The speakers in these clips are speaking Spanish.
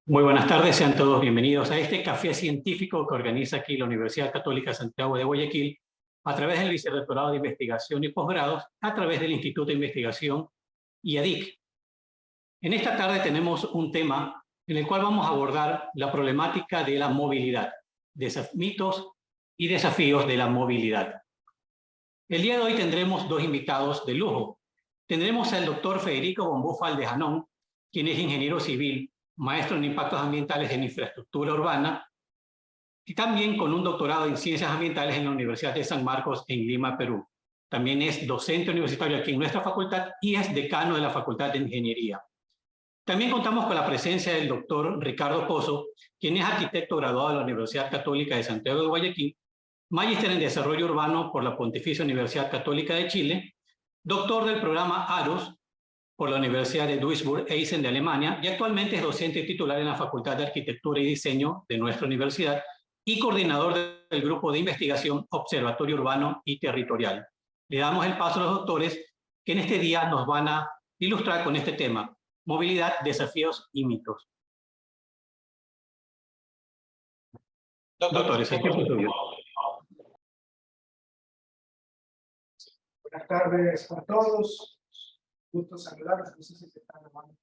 Muy buenas tardes, sean todos bienvenidos a este café científico que organiza aquí la Universidad Católica Santiago de Guayaquil a través del Vicerrectorado de Investigación y Posgrados, a través del Instituto de Investigación IADIC. En esta tarde tenemos un tema en el cual vamos a abordar la problemática de la movilidad, mitos y desafíos de la movilidad. El día de hoy tendremos dos invitados de lujo. Tendremos al doctor Federico Bombúfal de Janón, quien es ingeniero civil, maestro en impactos ambientales en infraestructura urbana, y también con un doctorado en ciencias ambientales en la Universidad de San Marcos en Lima, Perú. También es docente universitario aquí en nuestra facultad y es decano de la Facultad de Ingeniería. También contamos con la presencia del doctor Ricardo Pozo, quien es arquitecto graduado de la Universidad Católica de Santiago de Guayaquil, magíster en desarrollo urbano por la Pontificia Universidad Católica de Chile, doctor del programa ARUS por la Universidad de Duisburg-Essen de Alemania y actualmente es docente titular en la Facultad de Arquitectura y Diseño de nuestra universidad y coordinador del grupo de investigación Observatorio Urbano y Territorial. Le damos el paso a los doctores que en este día nos van a ilustrar con este tema: movilidad, desafíos y mitos. Doctores, el tiempo es tuyo. Buenas tardes a todos. Gusto saludarlos. No sé si se están llamando.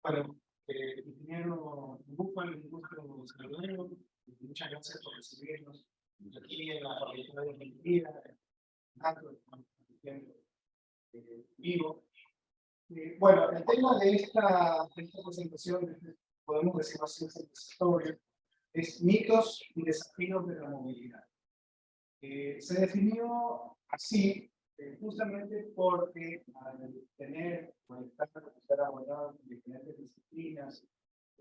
Bueno, ingeniero Bombúfal, un gusto saludarlo. Muchas gracias por recibirnos aquí en la Facultad de Ingeniería, vivo. Bueno, el tema de esta presentación, podemos decir así, es el desarrollo, es mitos y desafíos de la movilidad. Se definió así justamente porque al estar abordado en diferentes disciplinas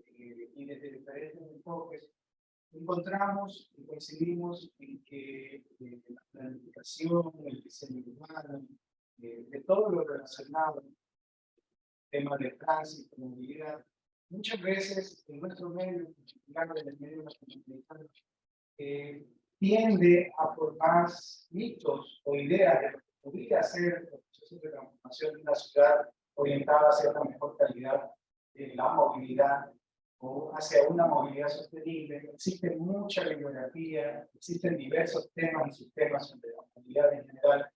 y desde diferentes enfoques, encontramos y coincidimos en que la planificación, el diseño urbano, de todo lo relacionado al tema de tránsito, movilidad, muchas veces en nuestro medio, en particular en el medio latinoamericano, tiende a formar mitos o ideas de lo que podría ser el proceso de transformación de una ciudad orientada hacia una mejor calidad de la movilidad o hacia una movilidad sostenible. Existe mucha bibliografía, existen diversos temas y sistemas sobre la movilidad en general,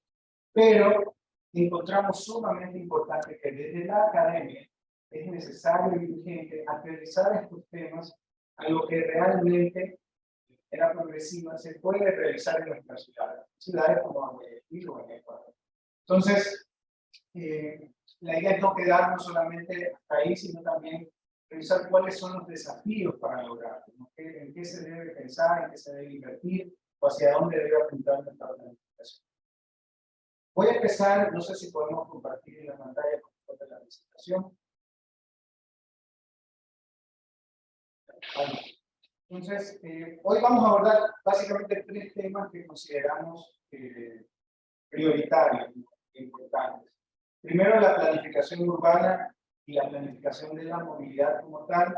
pero encontramos sumamente importante que desde la academia es necesario y urgente actualizar estos temas a lo que realmente era progresiva se puede realizar en nuestras ciudades como Guayaquil o en Ecuador. Entonces, la idea es no quedarnos solamente hasta ahí, sino también revisar cuáles son los desafíos para lograrlo, ¿no? En qué se debe pensar, en qué se debe invertir, o hacia dónde debe apuntar nuestra planificación. Voy a empezar, no sé si podemos compartir en la pantalla con de la presentación. Vale. Entonces, hoy vamos a abordar básicamente tres temas que consideramos prioritarios e importantes. Primero, la planificación urbana y la planificación de la movilidad como tal.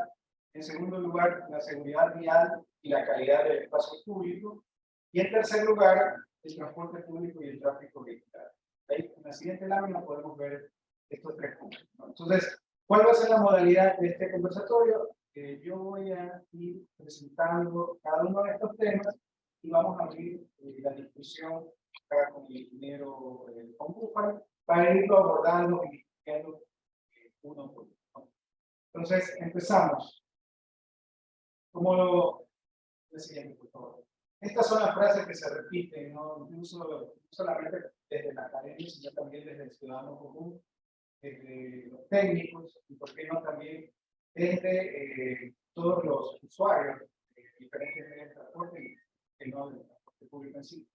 En segundo lugar, la seguridad vial y la calidad del espacio público. Y en tercer lugar, el transporte público y el tráfico vehicular. Ahí, en la siguiente lámina podemos ver estos tres puntos, ¿no? Entonces, ¿cuál va a ser la modalidad de este conversatorio? Yo voy a ir presentando cada uno de estos temas y vamos a abrir la discusión acá con el ingeniero Bombúfal para irlo abordando y discutiendo uno por uno. Entonces, empezamos. La siguiente, por favor. Estas son las frases que se repiten, no solamente desde la academia, sino también desde el ciudadano común, desde los técnicos y, por qué no, también desde todos los usuarios de diferentes medios de transporte que no del transporte público en sí.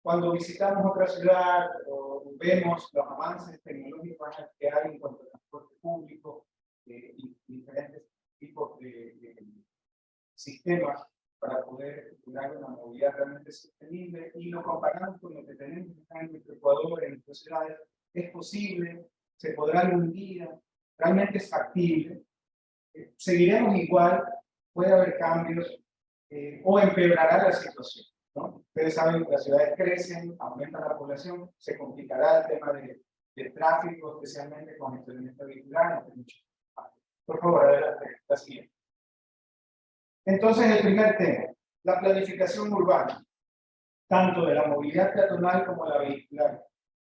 Cuando visitamos otra ciudad o vemos los avances tecnológicos que hay en cuanto al transporte público y diferentes tipos de sistemas para poder lograr una movilidad realmente sostenible y lo comparamos con lo que tenemos acá en nuestro Ecuador, en nuestras ciudades, es posible, se podrá en un día, realmente es factible. Seguiremos igual, puede haber cambios o empeorará la situación, ¿no? Ustedes saben que las ciudades crecen, aumenta la población, se complicará el tema de tráfico, especialmente con el estacionamiento vehicular. Por favor, adelante, la siguiente. Entonces, el primer tema, la planificación urbana, tanto de la movilidad peatonal como la vehicular,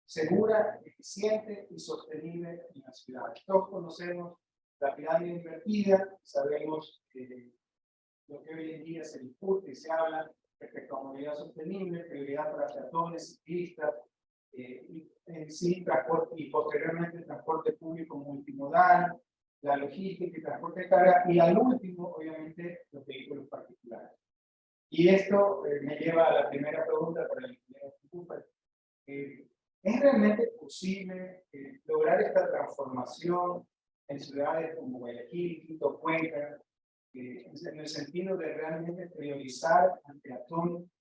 segura, eficiente y sostenible en las ciudades. Todos conocemos la pirámide invertida, sabemos lo que hoy en día se discute y se habla respecto a movilidad sostenible, prioridad para peatones, ciclistas, y en sí transporte, y posteriormente el transporte público multimodal, la logística y transporte de carga, y al último, obviamente, los vehículos particulares. Y esto me lleva a la primera pregunta para el ingeniero Cooper. ¿Es realmente posible lograr esta transformación en ciudades como Guayaquil, Quito, Cuenca, en el sentido de realmente priorizar al peatón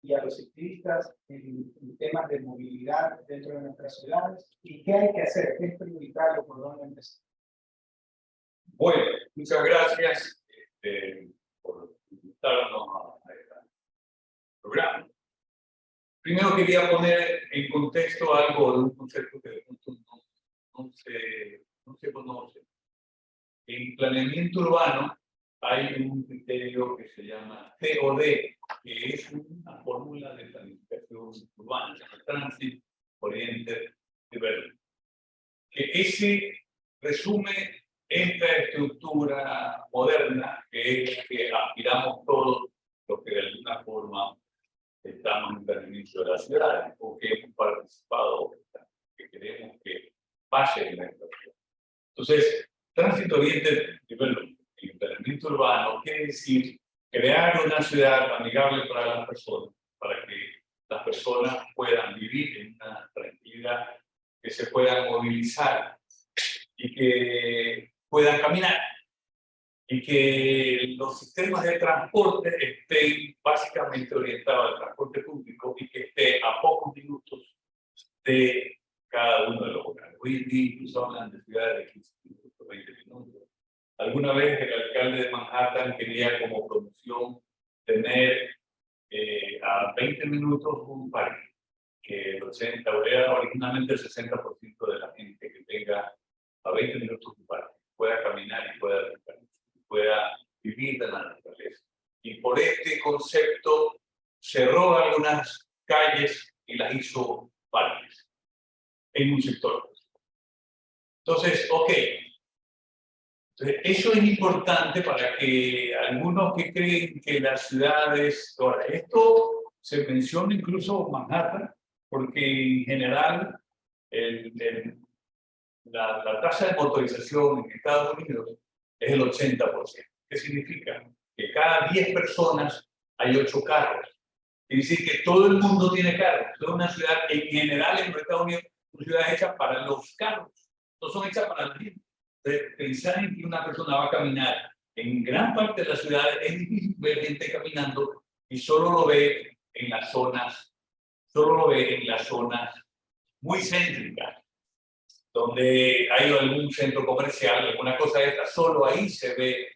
y a los ciclistas en temas de movilidad dentro de nuestras ciudades? ¿Y qué hay que hacer? ¿Qué es prioritario? ¿Por dónde empezar? Bueno, muchas gracias por invitarnos a este programa. Primero quería poner en contexto algo de un concepto que de pronto no se conoce. En planeamiento urbano hay un criterio que se llama TOD, que es una fórmula de planificación urbana, se llama Transit Oriented Development, que ese resume esta estructura moderna que es que aspiramos todos los que de alguna forma estamos en el inicio de la ciudad o que hemos participado, que queremos que pase en nuestra ciudad. Entonces, Transit Oriented Development, el planeamiento urbano, quiere decir crear una ciudad amigable para las personas, para que las personas puedan vivir en una tranquilidad, que se puedan movilizar y que puedan caminar, y que los sistemas de transporte estén básicamente orientados al transporte público y que esté a pocos minutos de cada uno de los lugares. Hoy en día incluso hablan de ciudades de 15 minutos, 20 minutos. Alguna vez el alcalde de Manhattan quería como promoción tener a 20 minutos un parque, que el 80, era originalmente el 60% de la gente que tenga a 20 minutos un parque, pueda caminar y pueda vivir de la naturaleza. Y por este concepto cerró algunas calles y las hizo parques en un sector. Entonces, ok. Entonces, eso es importante para que algunos que creen que las ciudades... Ahora, esto se menciona incluso Manhattan, porque en general la tasa de motorización en Estados Unidos es el 80%. ¿Qué significa? Que cada 10 personas hay 8 carros. Quiere decir que todo el mundo tiene carros. Es una ciudad, en general, en los Estados Unidos, son ciudades hechas para los carros. No son hechas para la gente. Entonces, pensar en que una persona va a caminar en gran parte de la ciudad es difícil ver gente caminando y solo lo ve en las zonas muy céntricas, donde hay algún centro comercial, alguna cosa de esta, solo ahí se ve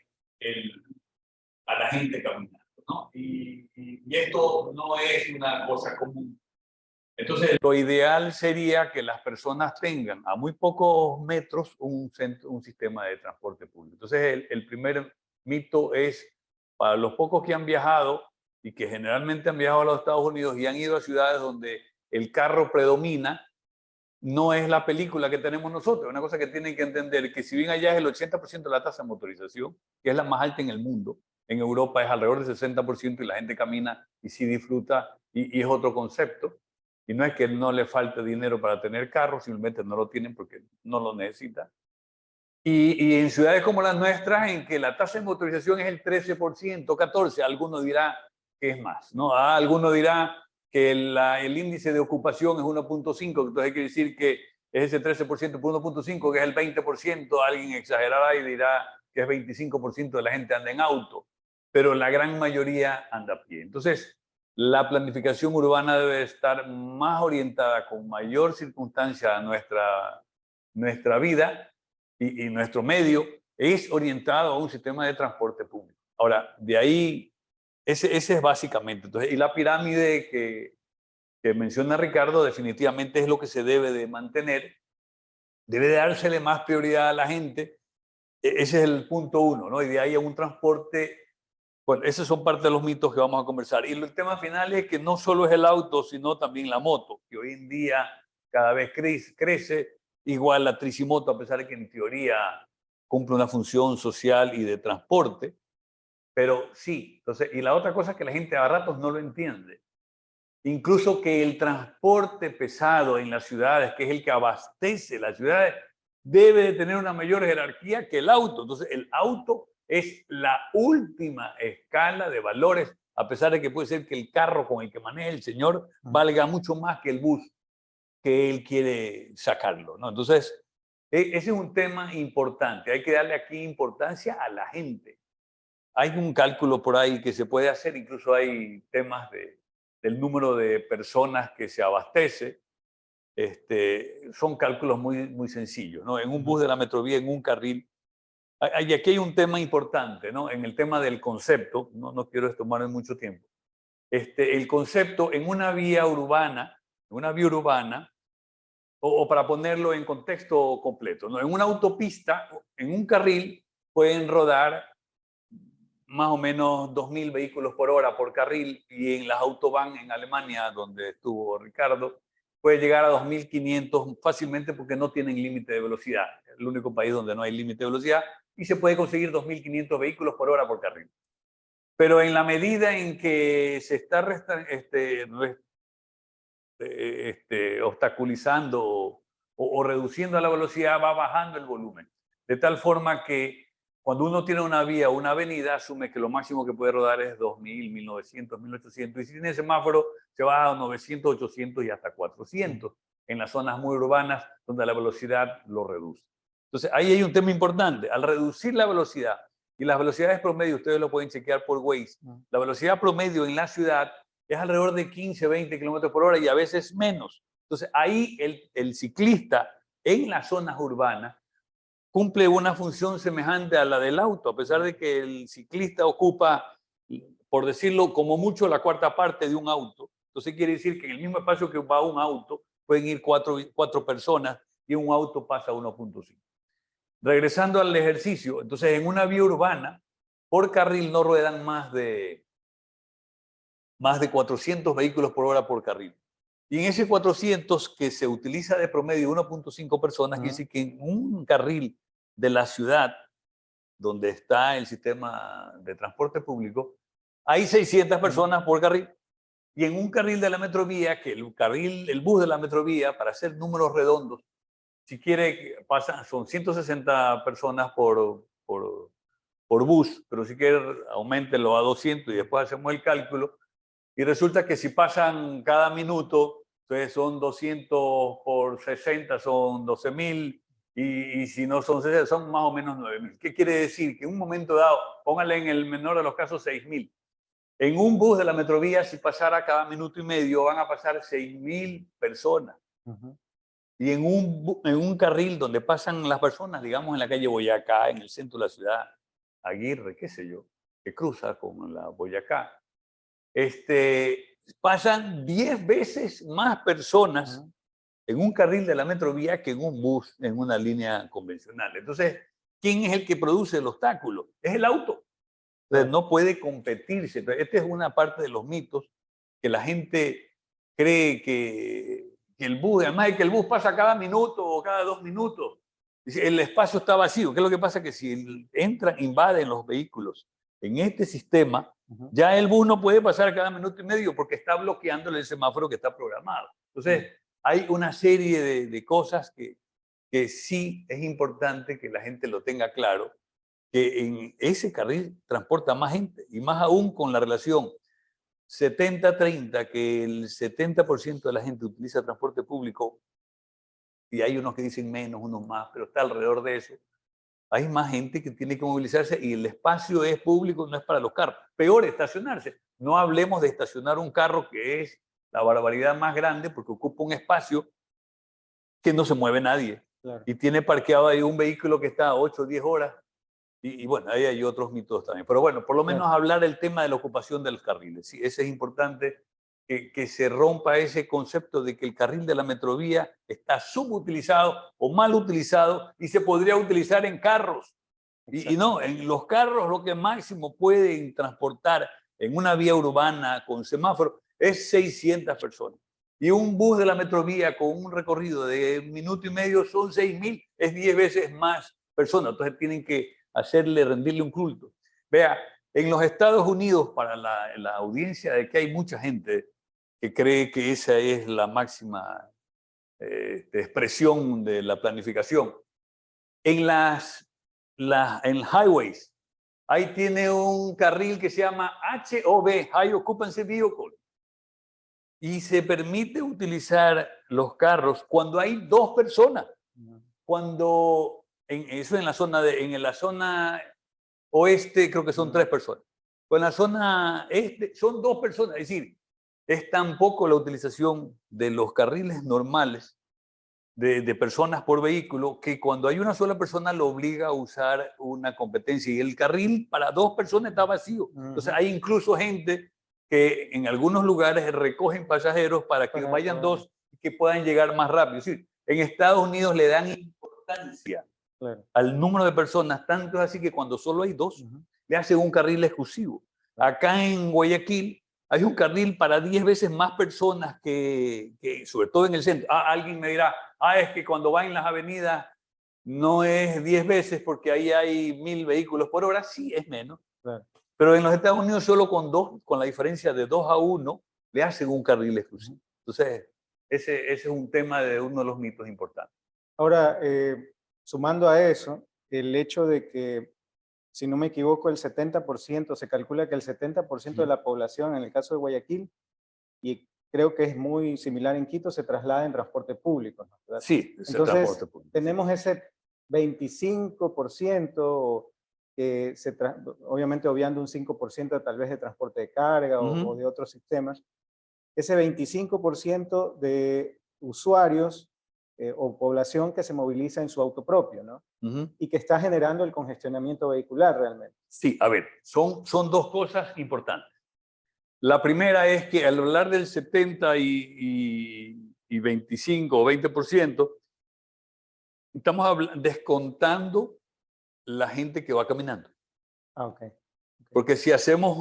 a la gente caminando, ¿no? Y esto no es una cosa común. Entonces, lo ideal sería que las personas tengan a muy pocos metros un sistema de transporte público. Entonces, el primer mito es, para los pocos que han viajado y que generalmente han viajado a los Estados Unidos y han ido a ciudades donde el carro predomina, no es la película que tenemos nosotros. Una cosa que tienen que entender, que si bien allá es el 80% de la tasa de motorización, que es la más alta en el mundo, en Europa es alrededor del 60% y la gente camina y sí disfruta y es otro concepto. Y no es que no le falte dinero para tener carro, simplemente no lo tienen porque no lo necesitan. Y en ciudades como las nuestras, en que la tasa de motorización es el 13%, 14%, alguno dirá que es más, ¿no? Alguno dirá que el índice de ocupación es 1.5, entonces quiere decir que es ese 13% por 1.5, que es el 20%, alguien exagerará y dirá que es 25% de la gente anda en auto, pero la gran mayoría anda a pie. Entonces, la planificación urbana debe estar más orientada con mayor circunstancia a nuestra vida y nuestro medio, es orientado a un sistema de transporte público. Ahora, de ahí, ese es básicamente. Entonces, y la pirámide que menciona Ricardo definitivamente es lo que se debe de mantener. Debe de dársele más prioridad a la gente Ese es el punto uno, ¿no? Y de ahí a un transporte, bueno, esos son parte de los mitos que vamos a conversar. Y el tema final es que no solo es el auto, sino también la moto, que hoy en día cada vez crece, igual la tricimoto, a pesar de que en teoría cumple una función social y de transporte, pero sí. Entonces, y la otra cosa es que la gente a ratos no lo entiende. Incluso que el transporte pesado en las ciudades, que es el que abastece las ciudades, debe de tener una mayor jerarquía que el auto. Entonces, el auto es la última escala de valores, a pesar de que puede ser que el carro con el que maneja el señor valga mucho más que el bus que él quiere sacarlo, ¿no? Entonces, ese es un tema importante. Hay que darle aquí importancia a la gente. Hay un cálculo por ahí que se puede hacer, incluso hay temas del número de personas que se abastece. Son cálculos muy sencillos, ¿no? En un bus de la Metrovía, en un carril. Y aquí hay un tema importante, ¿no? En el tema del concepto, no quiero tomarme mucho tiempo. El concepto en una vía urbana, o para ponerlo en contexto completo, ¿no? En una autopista, en un carril, pueden rodar más o menos 2.000 vehículos por hora por carril, y en las autobahn en Alemania, donde estuvo Ricardo, puede llegar a 2.500 fácilmente porque no tienen límite de velocidad. Es el único país donde no hay límite de velocidad y se puede conseguir 2.500 vehículos por hora por carril. Pero en la medida en que se está obstaculizando o reduciendo la velocidad, va bajando el volumen. De tal forma que cuando uno tiene una vía o una avenida, asume que lo máximo que puede rodar es 2.000, 1.900, 1.800. Y si tiene semáforo, se baja a 900, 800 y hasta 400 en las zonas muy urbanas donde la velocidad lo reduce. Entonces, ahí hay un tema importante. Al reducir la velocidad, y las velocidades promedio, ustedes lo pueden chequear por Waze, la velocidad promedio en la ciudad es alrededor de 15, 20 kilómetros por hora y a veces menos. Entonces, ahí el ciclista en las zonas urbanas cumple una función semejante a la del auto, a pesar de que el ciclista ocupa, por decirlo, como mucho la cuarta parte de un auto. Entonces quiere decir que en el mismo espacio que va un auto pueden ir cuatro personas y un auto pasa 1.5. Regresando al ejercicio, entonces en una vía urbana, por carril no ruedan más de 400 vehículos por hora por carril. Y en ese 400 que se utiliza de promedio 1.5 personas, quiere decir que en un carril de la ciudad, donde está el sistema de transporte público, hay 600 personas por carril. Y en un carril de la Metrovía, que el bus de la Metrovía, para hacer números redondos, si quiere, son 160 personas por bus, pero si quiere, auméntenlo a 200 y después hacemos el cálculo. Y resulta que si pasan cada minuto, entonces son 200 por 60, son 12.000, y si no son 60, son más o menos 9.000. ¿Qué quiere decir? Que en un momento dado, póngale en el menor de los casos 6.000. En un bus de la Metrovía, si pasara cada minuto y medio, van a pasar 6.000 personas. Y en un carril donde pasan las personas, digamos en la calle Boyacá, en el centro de la ciudad, Aguirre, qué sé yo, que cruza con la Boyacá, pasan 10 veces más personas en un carril de la Metrovía que en un bus, en una línea convencional. Entonces, ¿quién es el que produce el obstáculo? Es el auto. Entonces, no puede competirse. Entonces, esta es una parte de los mitos que la gente cree que el bus, además de que el bus pasa cada minuto o cada 2 minutos, el espacio está vacío. ¿Qué es lo que pasa? Que si invaden los vehículos en este sistema, ya el bus no puede pasar cada minuto y medio porque está bloqueándole el semáforo que está programado. Entonces, hay una serie de cosas que sí es importante que la gente lo tenga claro, que en ese carril transporta más gente, y más aún con la relación 70-30, que el 70% de la gente utiliza transporte público, y hay unos que dicen menos, unos más, pero está alrededor de eso. Hay más gente que tiene que movilizarse y el espacio es público, no es para los carros. Peor, estacionarse. No hablemos de estacionar un carro, que es la barbaridad más grande, porque ocupa un espacio que no se mueve nadie. Claro. Y tiene parqueado ahí un vehículo que está 8 o 10 horas. Y bueno, ahí hay otros mitos también. Pero bueno, por lo menos hablar del tema de la ocupación de los carriles. Sí, ese es importante, que se rompa ese concepto de que el carril de la Metrovía está subutilizado o mal utilizado y se podría utilizar en carros. Y no, en los carros lo que máximo pueden transportar en una vía urbana con semáforo es 600 personas. Y un bus de la Metrovía con un recorrido de 1,5 minutos son 6.000, es 10 veces más personas. Entonces tienen que rendirle un culto. Vea, en los Estados Unidos, para la audiencia de que hay mucha gente que cree que esa es la máxima expresión de la planificación, en en highways, ahí tiene un carril que se llama HOV, High Occupancy Vehicle, y se permite utilizar los carros cuando hay 2 personas. Cuando, eso en la zona oeste creo que son 3 personas. Pero en la zona este son 2 personas. Es decir, es tan poco la utilización de los carriles normales de personas por vehículo que cuando hay una sola persona lo obliga a usar una competencia. Y el carril para 2 personas está vacío. Entonces hay incluso gente que en algunos lugares recogen pasajeros para que vayan 2 y que puedan llegar más rápido. Es decir, en Estados Unidos le dan importancia al número de personas, tanto es así que cuando solo hay 2, le hacen un carril exclusivo. Acá en Guayaquil hay un carril para 10 veces más personas que sobre todo en el centro. Alguien me dirá, es que cuando va en las avenidas no es 10 veces porque ahí hay 1.000 vehículos por hora. Sí, es menos. Claro. Pero en los Estados Unidos solo con la diferencia de 2 a 1, le hacen un carril exclusivo. Entonces, ese es un tema de uno de los mitos importantes. Ahora, sumando a eso, el hecho de que, si no me equivoco, el 70%, se calcula que el 70% de la población, en el caso de Guayaquil, y creo que es muy similar en Quito, se traslada en transporte público, ¿no? Sí, entonces tenemos ese 25% que obviamente obviando un 5% tal vez de transporte de carga o de otros sistemas, ese 25% de usuarios o población que se moviliza en su auto propio, ¿no? Y que está generando el congestionamiento vehicular realmente. Sí, a ver, son 2 cosas importantes. La primera es que al hablar del 70 y 25 o 20%, estamos descontando la gente que va caminando. Okay. Porque si hacemos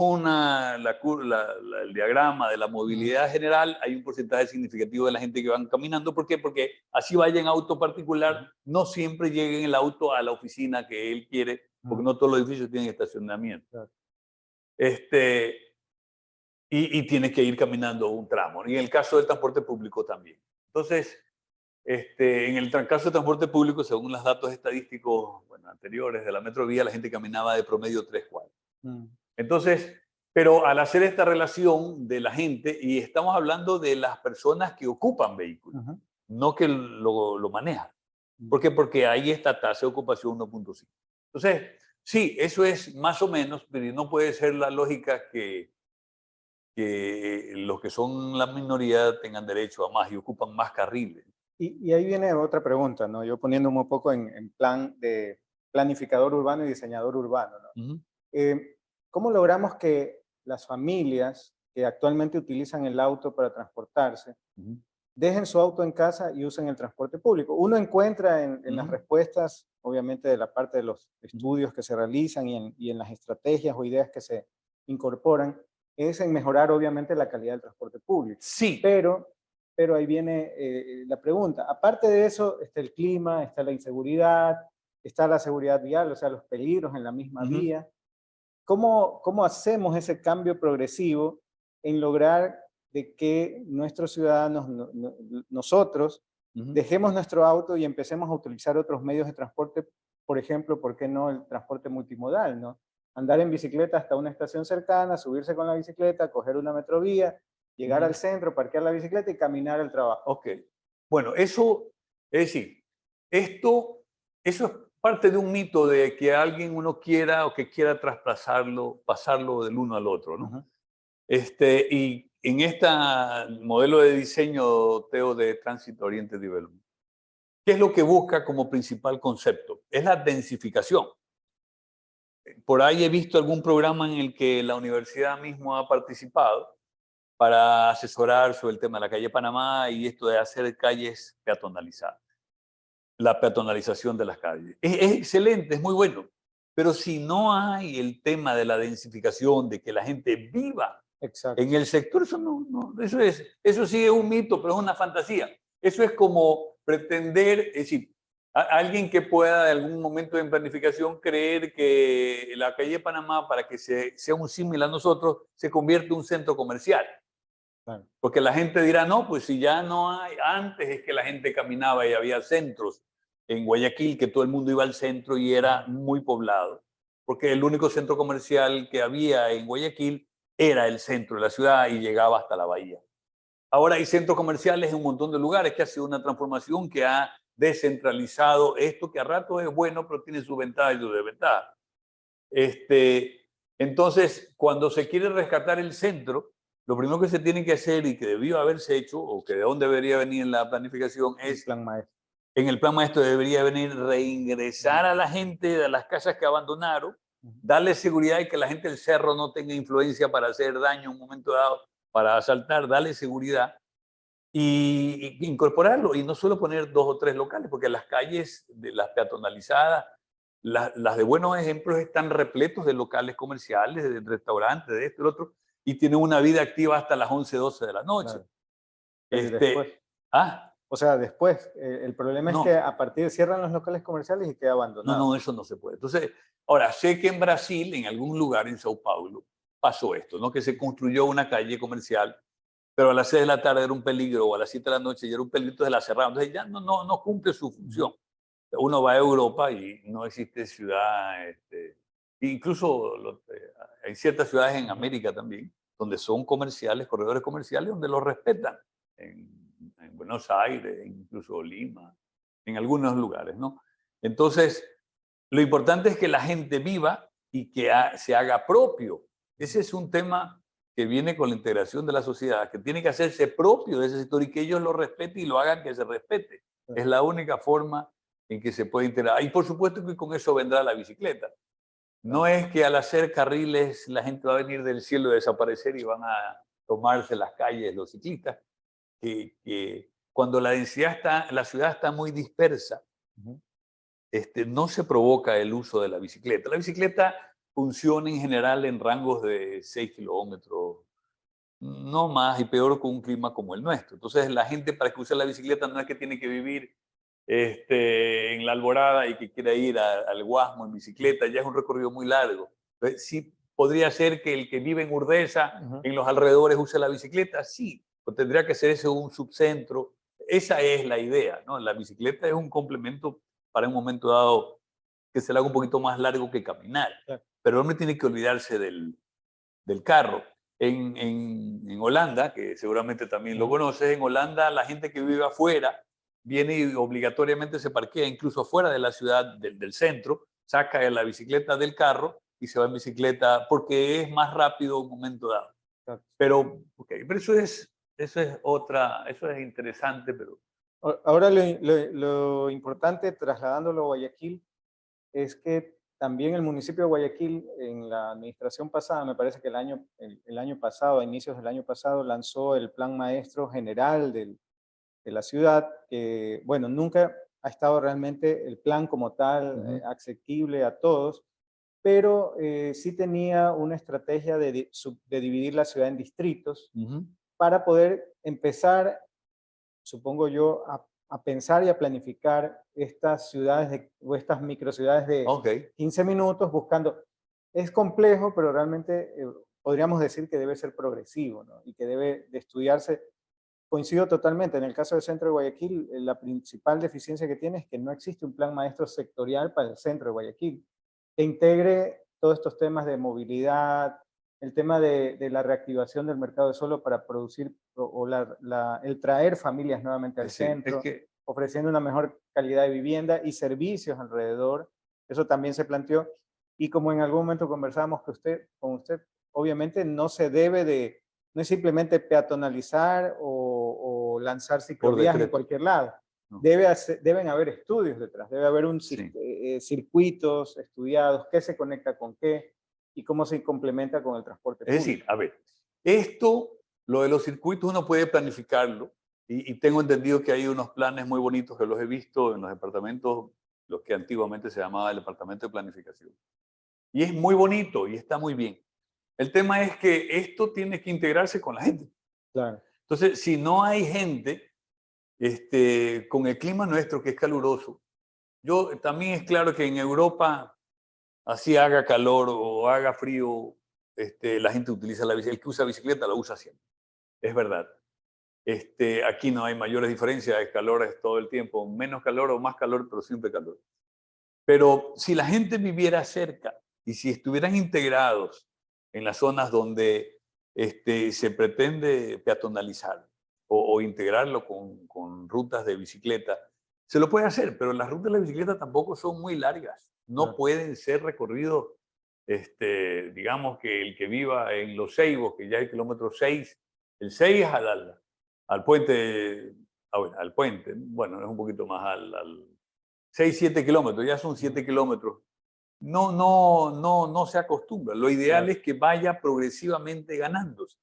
el diagrama de la movilidad general, hay un porcentaje significativo de la gente que van caminando. ¿Por qué? Porque así vaya en auto particular, no siempre llegue en el auto a la oficina que él quiere, porque no todos los edificios tienen estacionamiento. Claro. Y tiene que ir caminando un tramo. Y en el caso del transporte público también. Entonces, en el caso del transporte público, según los datos estadísticos anteriores de la Metrovía, la gente caminaba de promedio 3 cuadras. Entonces, pero al hacer esta relación de la gente, y estamos hablando de las personas que ocupan vehículos, no que lo manejan. ¿Por qué? Porque ahí está tasa de ocupación 1.5. Entonces, sí, eso es más o menos, pero no puede ser la lógica que los que son la minoría tengan derecho a más y ocupan más carriles. Y ahí viene otra pregunta, ¿no? Yo poniéndome un poco en plan de planificador urbano y diseñador urbano, ¿no? ¿Cómo logramos que las familias que actualmente utilizan el auto para transportarse dejen su auto en casa y usen el transporte público? Uno encuentra en las respuestas, obviamente de la parte de los estudios que se realizan y en las estrategias o ideas que se incorporan, es en mejorar obviamente la calidad del transporte público. Sí. Pero ahí viene la pregunta. Aparte de eso, está el clima, está la inseguridad, está la seguridad vial, o sea, los peligros en la misma vía. ¿Cómo hacemos ese cambio progresivo en lograr de que nuestros ciudadanos, nosotros, dejemos nuestro auto y empecemos a utilizar otros medios de transporte? Por ejemplo, ¿por qué no el transporte multimodal, no? Andar en bicicleta hasta una estación cercana, subirse con la bicicleta, coger una metrovía, llegar al centro, parquear la bicicleta y caminar al trabajo. Ok. Bueno, eso es decir, eso es parte de un mito de que uno quiera o que quiera pasarlo del uno al otro, ¿no? Y en este modelo de diseño, Teo, de Transit Oriented Development, ¿qué es lo que busca como principal concepto? Es la densificación. Por ahí he visto algún programa en el que la universidad mismo ha participado para asesorar sobre el tema de la calle Panamá y esto de hacer calles peatonalizadas. La peatonalización de las calles. Es excelente, es muy bueno. Pero si no hay el tema de la densificación, de que la gente viva Exacto. en el sector, eso sí es un mito, pero es una fantasía. Eso es como pretender, es decir, alguien que pueda de algún momento en planificación creer que la calle Panamá, para que sea un símil a nosotros, se convierte en un centro comercial. Claro. Porque la gente dirá, no, pues si ya no hay, antes es que la gente caminaba y había centros en Guayaquil, que todo el mundo iba al centro y era muy poblado. Porque el único centro comercial que había en Guayaquil era el centro de la ciudad y llegaba hasta la bahía. Ahora hay centros comerciales en un montón de lugares, que ha sido una transformación que ha descentralizado esto, que a rato es bueno, pero tiene su ventaja y su desventaja. Entonces, cuando se quiere rescatar el centro, lo primero que se tiene que hacer y que debió haberse hecho, o que de dónde debería venir en la planificación, es, Plan maestro. en el plan maestro debería venir reingresar a la gente de las casas que abandonaron, darle seguridad y que la gente del cerro no tenga influencia para hacer daño en un momento dado, para asaltar, darle seguridad y incorporarlo. Y no solo poner 2 o 3 locales, porque las calles, de las peatonalizadas, las de buenos ejemplos están repletos de locales comerciales, de restaurantes, de esto y lo otro, y tienen una vida activa hasta las 11, 12 de la noche. Claro. Pero después, o sea, después, el problema es No. que a partir cierran los locales comerciales y queda abandonado. No, eso no se puede. Entonces, ahora, sé que en Brasil, en algún lugar en Sao Paulo, pasó esto, ¿no? Que se construyó una calle comercial, pero a las 6 de la tarde era un peligro, o a las 7 de la noche ya era un peligro, entonces la cerraron. Entonces ya no cumple su función. Uno va a Europa y no existe ciudad, incluso hay ciertas ciudades en América también, donde son comerciales, corredores comerciales, donde los respetan. En Buenos Aires, incluso Lima, en algunos lugares, ¿no? Entonces, lo importante es que la gente viva y que se haga propio. Ese es un tema que viene con la integración de la sociedad, que tiene que hacerse propio de ese sector y que ellos lo respeten y lo hagan que se respete. Es la única forma en que se puede integrar. Y por supuesto que con eso vendrá la bicicleta. No es que al hacer carriles la gente va a venir del cielo a desaparecer y van a tomarse las calles los ciclistas, que cuando la ciudad está muy dispersa, no se provoca el uso de la bicicleta. La bicicleta funciona en general en rangos de 6 kilómetros, no más, y peor con un clima como el nuestro. Entonces la gente, para que use la bicicleta, no es que tiene que vivir en la Alborada y que quiera ir al Guasmo en bicicleta, ya es un recorrido muy largo. Entonces, sí podría ser que el que vive en Urdesa, en los alrededores, use la bicicleta, sí, pero tendría que ser eso un subcentro. Esa es la idea, ¿no? La bicicleta es un complemento para un momento dado que se le haga un poquito más largo que caminar. Claro. Pero el hombre tiene que olvidarse del carro. En Holanda, que seguramente también lo conoces, en Holanda la gente que vive afuera viene y obligatoriamente se parquea incluso afuera de la ciudad, del centro, saca la bicicleta del carro y se va en bicicleta porque es más rápido en un momento dado. Claro. Pero eso es interesante, pero... Ahora lo importante, trasladándolo a Guayaquil, es que también el municipio de Guayaquil, en la administración pasada, me parece que el año pasado, a inicios del año pasado, lanzó el plan maestro general de la ciudad, que, bueno, nunca ha estado realmente el plan como tal asequible a todos, pero sí tenía una estrategia de dividir la ciudad en distritos para poder empezar, supongo yo, a pensar y a planificar estas ciudades o estas microciudades de 15 minutos buscando. Es complejo, pero realmente podríamos decir que debe ser progresivo, ¿no? Y que debe de estudiarse. Coincido totalmente. En el caso del centro de Guayaquil, la principal deficiencia que tiene es que no existe un plan maestro sectorial para el centro de Guayaquil que integre todos estos temas de movilidad, el tema de la reactivación del mercado de suelo para producir el traer familias nuevamente al centro, ofreciendo una mejor calidad de vivienda y servicios alrededor. Eso también se planteó. Y como en algún momento conversábamos con usted, obviamente no se debe de, no es simplemente peatonalizar o lanzar ciclovías en cualquier lado. No. Deben haber estudios detrás, debe haber circuitos estudiados, qué se conecta con qué y cómo se complementa con el transporte público. Es decir, a ver, lo de los circuitos uno puede planificarlo y tengo entendido que hay unos planes muy bonitos que los he visto en los departamentos, los que antiguamente se llamaba el departamento de planificación, Y es muy bonito y está muy bien. El tema es que esto tiene que integrarse con la gente. Claro. Entonces, si no hay gente con el clima nuestro que es caluroso, también es claro que en Europa, así haga calor o haga frío, la gente utiliza la bicicleta. El que usa bicicleta la usa siempre. Es verdad. Aquí no hay mayores diferencias, el calor es todo el tiempo, menos calor o más calor, pero siempre calor. Pero si la gente viviera cerca y si estuvieran integrados en las zonas donde se pretende peatonalizar o integrarlo con rutas de bicicleta, se lo puede hacer, pero las rutas de bicicleta tampoco son muy largas. No Claro. pueden ser recorridos, digamos que el que viva en Los Ceibos, que ya hay kilómetro 6, el 6 al puente, al puente, bueno, es un poquito más al 6, 7 kilómetros, ya son 7 kilómetros. No se acostumbra. Lo ideal Claro. es que vaya progresivamente ganándose.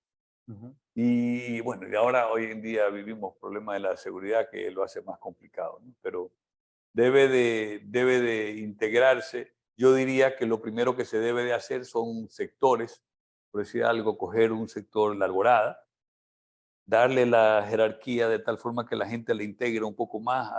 Ujú. Y bueno, y ahora hoy en día vivimos problemas de la seguridad que lo hace más complicado, ¿no? Pero debe de integrarse. Yo diría que lo primero que se debe de hacer son sectores, por decir algo, coger un sector, la Alborada, darle la jerarquía de tal forma que la gente le integre un poco más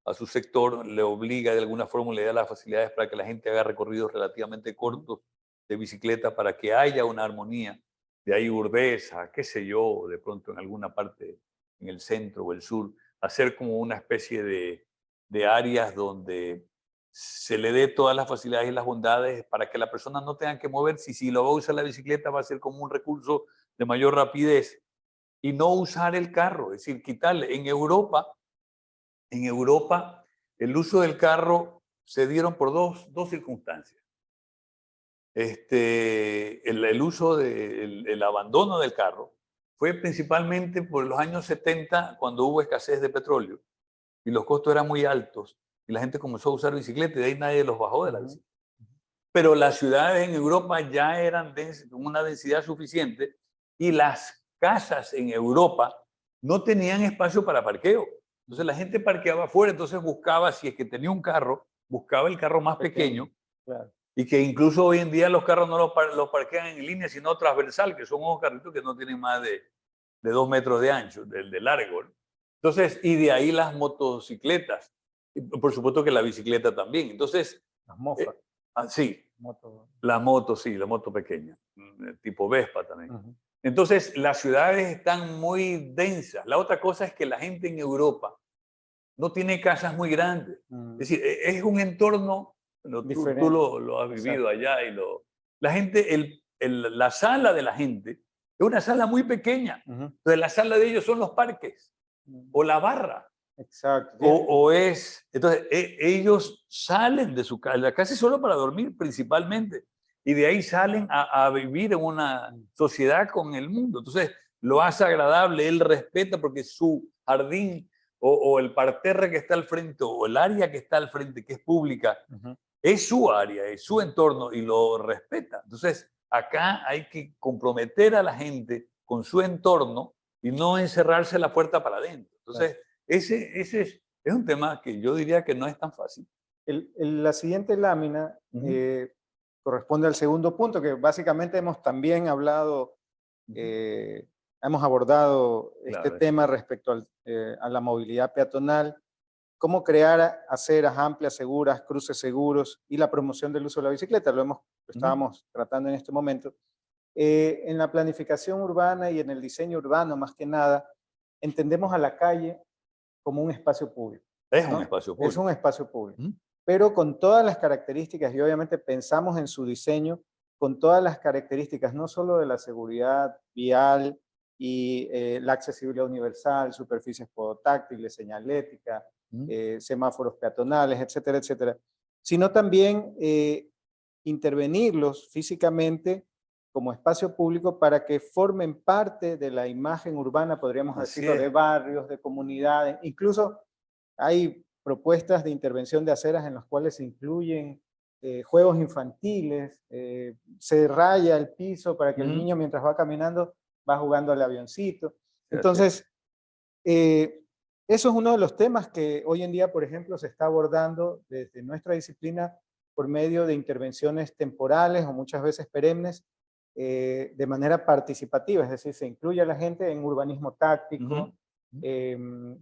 a su sector, le obliga de alguna forma, le da las facilidades para que la gente haga recorridos relativamente cortos de bicicleta para que haya una armonía. De ahí Urdesa, qué sé yo, de pronto en alguna parte en el centro o el sur, hacer como una especie de áreas donde se le dé todas las facilidades y las bondades para que la persona no tenga que moverse. Y si lo va a usar la bicicleta va a ser como un recurso de mayor rapidez y no usar el carro, es decir, quitarle. En Europa, el uso del carro se dieron por dos circunstancias. El uso el abandono del carro fue principalmente por los años 70, cuando hubo escasez de petróleo y los costos eran muy altos y la gente comenzó a usar bicicleta y de ahí nadie los bajó de la bicicleta. Pero las ciudades en Europa ya eran con una densidad suficiente y las casas en Europa no tenían espacio para parqueo. Entonces la gente parqueaba afuera, entonces buscaba, si es que tenía un carro, buscaba el carro más pequeño. Claro. Y que incluso hoy en día los carros no los parquean en línea, sino transversal, que son unos carritos que no tienen más de 2 metros de ancho, de largo, ¿no? Entonces, y de ahí las motocicletas. Y por supuesto que la bicicleta también. Entonces, Las mofas. sí, Moto. la moto, sí, la moto pequeña, tipo Vespa también. Ujú. Entonces, las ciudades están muy densas. La otra cosa es que la gente en Europa no tiene casas muy grandes. Es decir, es un entorno, bueno, tú Diferente. lo has vivido allá y la gente, la sala de la gente es una sala muy pequeña. Ujú. Entonces, la sala de ellos son los parques o la barra. Exacto. Entonces, ellos salen de su casa, casi solo para dormir principalmente, y de ahí salen a vivir en una sociedad con el mundo. Entonces, lo hace agradable, él respeta porque su jardín o el parterre que está al frente o el área que está al frente, que es pública, Ujú. es su área, es su entorno y lo respeta. Entonces, acá hay que comprometer a la gente con su entorno y no encerrarse la puerta para adentro. Entonces, ese es un tema que yo diría que no es tan fácil. La siguiente lámina Ujú. corresponde al segundo punto, que básicamente hemos también hablado, hemos abordado este Claro, tema respecto a la movilidad peatonal, cómo crear aceras amplias, seguras, cruces seguros y la promoción del uso de la bicicleta. Lo estábamos tratando en este momento. En la planificación urbana y en el diseño urbano, más que nada, entendemos a la calle como un espacio público. es ¿no? un espacio Es público. un espacio público. Ujú. Pero con todas las características, y obviamente pensamos en su diseño, con todas las características, no solo de la seguridad vial y la accesibilidad universal, superficies podotáctiles, señalética, Ujú. semáforos peatonales, etcétera, etcétera, sino también intervenirlos físicamente como espacio público para que formen parte de la imagen urbana, podríamos Así decirlo, de es. barrios, de comunidades. Incluso hay propuestas de intervención de aceras en las cuales se incluyen juegos infantiles, se raya el piso para que el Ujú. niño mientras va caminando va jugando al avioncito. Sí, así es. Entonces, eso es uno de los temas que hoy en día, por ejemplo, se está abordando desde nuestra disciplina por medio de intervenciones temporales o muchas veces perennes, de manera participativa, es decir, se incluye a la gente en urbanismo táctico,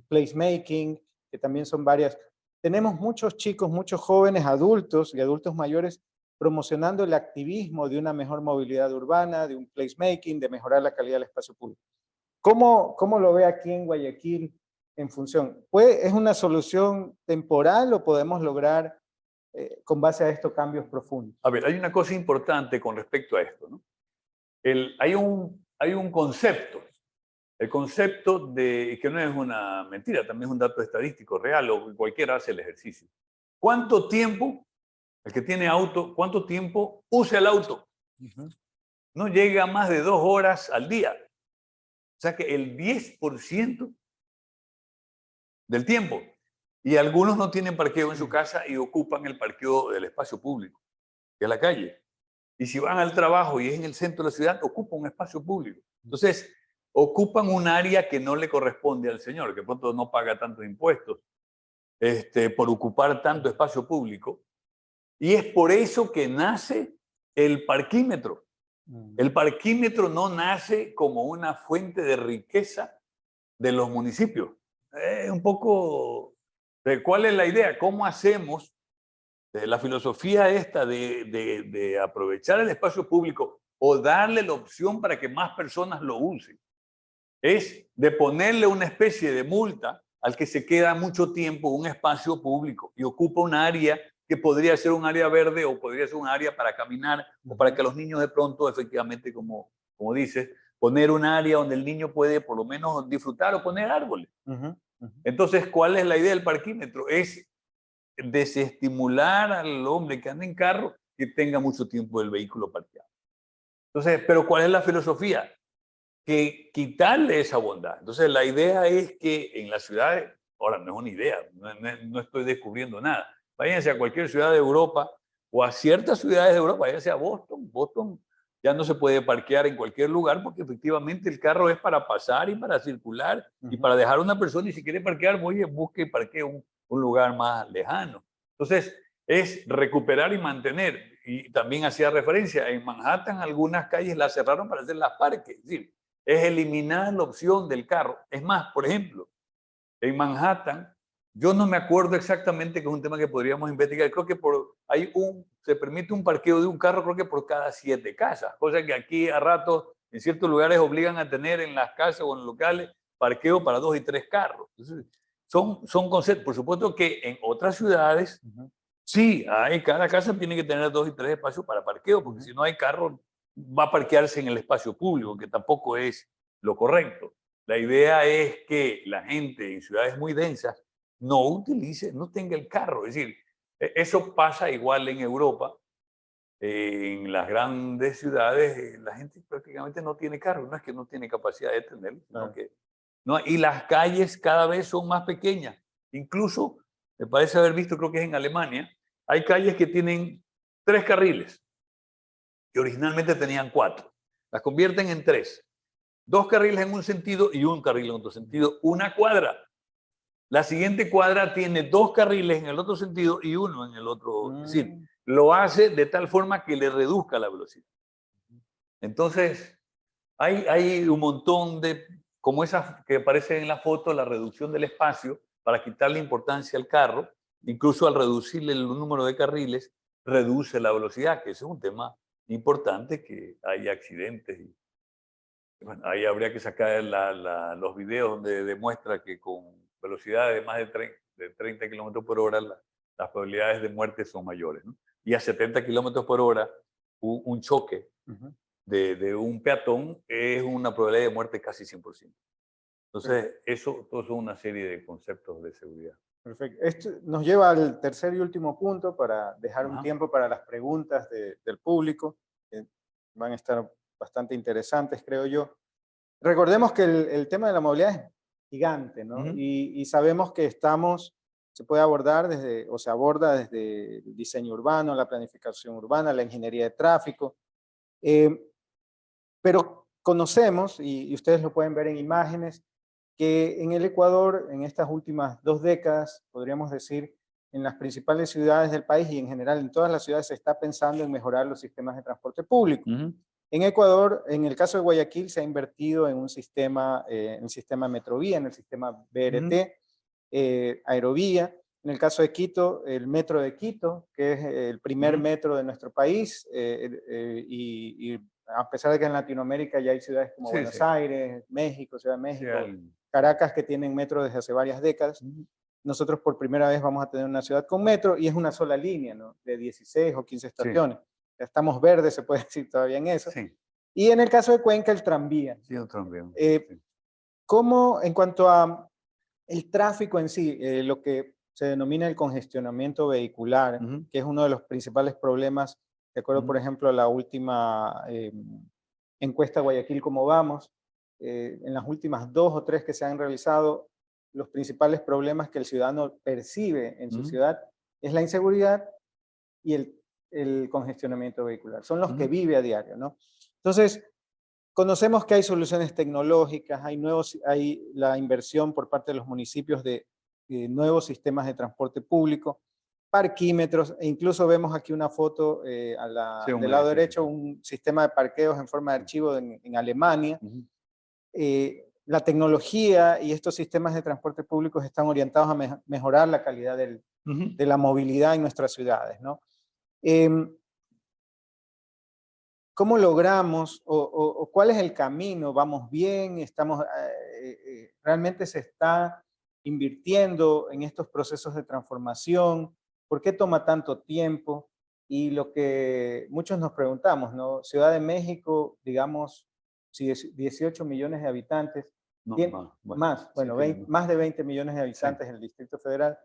placemaking, que también son varias. Tenemos muchos chicos, muchos jóvenes, adultos y adultos mayores promocionando el activismo de una mejor movilidad urbana, de un placemaking, de mejorar la calidad del espacio público. ¿Cómo lo ve aquí en Guayaquil en función? ¿Es una solución temporal o podemos lograr, con base a esto, cambios profundos? A ver, hay una cosa importante con respecto a esto, ¿no? Hay un concepto, el concepto de, que no es una mentira, también es un dato estadístico real, o cualquiera hace el ejercicio. ¿Cuánto tiempo, el que tiene auto, cuánto tiempo usa el auto? No llega a más de 2 horas al día. O sea que el 10% del tiempo. Y algunos no tienen parqueo en su casa y ocupan el parqueo del espacio público, que es la calle. Y si van al trabajo y es en el centro de la ciudad, ocupan un espacio público. Entonces, ocupan un área que no le corresponde al señor, que pronto no paga tantos impuestos por ocupar tanto espacio público. Y es por eso que nace el parquímetro. El parquímetro no nace como una fuente de riqueza de los municipios. Un poco, ¿cuál es la idea? ¿Cómo hacemos la filosofía esta de aprovechar el espacio público o darle la opción para que más personas lo usen? Es de ponerle una especie de multa al que se queda mucho tiempo en un espacio público y ocupa un área que podría ser un área verde o podría ser un área para caminar o para que los niños de pronto, efectivamente, como dices, poner un área donde el niño puede por lo menos disfrutar o poner árboles. Entonces, ¿cuál es la idea del parquímetro? Es desestimular al hombre que anda en carro que tenga mucho tiempo el vehículo parqueado. Entonces, ¿pero cuál es la filosofía? Que quitarle esa bondad. Entonces, la idea es que en las ciudades, ahora no es una idea, no estoy descubriendo nada. Váyanse a cualquier ciudad de Europa o a ciertas ciudades de Europa, váyanse a Boston. Boston ya no se puede parquear en cualquier lugar porque efectivamente el carro es para pasar y para circular y para dejar a una persona, y si quiere parquear, voy y busque y parquee un lugar más lejano. Entonces, es recuperar y mantener. Y también hacía referencia, en Manhattan algunas calles las cerraron para hacer las parques. Es decir, es eliminar la opción del carro. Es más, por ejemplo, en Manhattan, yo no me acuerdo exactamente, que es un tema que podríamos investigar, creo que se permite un parqueo de un carro, creo que por cada 7 casas, cosa que aquí a ratos en ciertos lugares obligan a tener en las casas o en locales parqueo para 2 y 3 carros. Entonces, son conceptos. Por supuesto que en otras ciudades, sí, cada casa tiene que tener 2 y 3 espacios para parqueo, porque si no hay carro, va a parquearse en el espacio público, que tampoco es lo correcto. La idea es que la gente en ciudades muy densas no tenga el carro. Es decir, eso pasa igual en Europa. En las grandes ciudades la gente prácticamente no tiene carro. No es que no tiene capacidad de tenerlo, sino que no. Y las calles cada vez son más pequeñas. Incluso, me parece haber visto, creo que es en Alemania, hay calles que tienen 3 carriles, que originalmente tenían 4. Las convierten en 3. 2 carriles en un sentido y un carril en otro sentido. Una cuadra. La siguiente cuadra tiene 2 carriles en el otro sentido y uno en el otro. Es decir, lo hace de tal forma que le reduzca la velocidad. Entonces, hay un montón de, como esas que aparecen en la foto, la reducción del espacio para quitarle importancia al carro, incluso al reducirle el número de carriles, reduce la velocidad, que ese es un tema importante, que hay accidentes. Y, bueno, ahí habría que sacar los videos donde demuestra que con velocidades de más de 30 kilómetros por hora las probabilidades de muerte son mayores, ¿no? Y a 70 kilómetros por hora un choque de un peatón es una probabilidad de muerte casi 100%. Entonces, todo son una serie de conceptos de seguridad. Perfecto. Esto nos lleva al tercer y último punto para dejar un tiempo para las preguntas del público, que van a estar bastante interesantes, creo yo. Recordemos que el tema de la movilidad es gigante, ¿no? Y sabemos que se puede abordar se aborda desde el diseño urbano, la planificación urbana, la ingeniería de tráfico. Pero conocemos, y ustedes lo pueden ver en imágenes, que en el Ecuador, en estas últimas 2 décadas, podríamos decir, en las principales ciudades del país y en general en todas las ciudades se está pensando en mejorar los sistemas de transporte público. En Ecuador, en el caso de Guayaquil, se ha invertido en un sistema, en el sistema Metrovía, en el sistema BRT, Aerovía. En el caso de Quito, el metro de Quito, que es el primer metro de nuestro país, y a pesar de que en Latinoamérica ya hay ciudades como Buenos Aires, México, Ciudad de México, Caracas, que tienen metro desde hace varias décadas, nosotros por primera vez vamos a tener una ciudad con metro y es una sola línea, ¿no? De 16 o 15 estaciones. Ya estamos verdes, se puede decir todavía en eso. Y en el caso de Cuenca, el tranvía. Sí, el tranvía. ¿Cómo, en cuanto a el tráfico en sí, lo que se denomina el congestionamiento vehicular, que es uno de los principales problemas, de acuerdo, por ejemplo, a la última encuesta Guayaquil Cómo Vamos, en las últimas 2 o 3 que se han realizado, los principales problemas que el ciudadano percibe en su ciudad es la inseguridad y el congestionamiento vehicular. Son los que vive a diario, ¿no? Entonces, conocemos que hay soluciones tecnológicas, hay la inversión por parte de los municipios de nuevos sistemas de transporte público, parquímetros, e incluso vemos aquí una foto del lado derecho, un sistema de parqueos en forma de archivo en Alemania. La tecnología y estos sistemas de transporte público están orientados a mejorar la calidad de la movilidad en nuestras ciudades, ¿no? ¿Cómo logramos o cuál es el camino? ¿Vamos bien? ¿Realmente se está invirtiendo en estos procesos de transformación? ¿Por qué toma tanto tiempo? Y lo que muchos nos preguntamos, ¿no? Ciudad de México, digamos, si 18 millones de habitantes, No, más de 20 millones de habitantes en el Distrito Federal,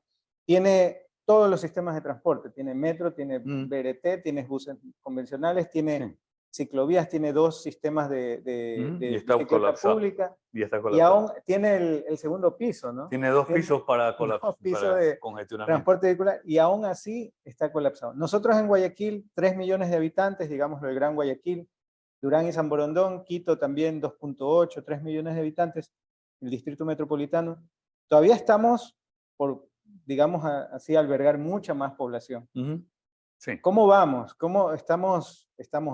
tiene todos los sistemas de transporte, tiene metro, tiene BRT, tiene buses convencionales, tiene ciclovías, tiene 2 sistemas de bicicleta pública, y aún tiene el segundo piso, ¿no? Tiene 2 pisos para de congestionamiento. Transporte vehicular, y aún así está colapsado. Nosotros en Guayaquil, 3 millones de habitantes, digámoslo, el Gran Guayaquil, Durán y San Borondón, Quito también 2.8, 3 millones de habitantes, el distrito metropolitano. Todavía estamos por, digamos así, albergar mucha más población. ¿Cómo vamos? ¿Cómo estamos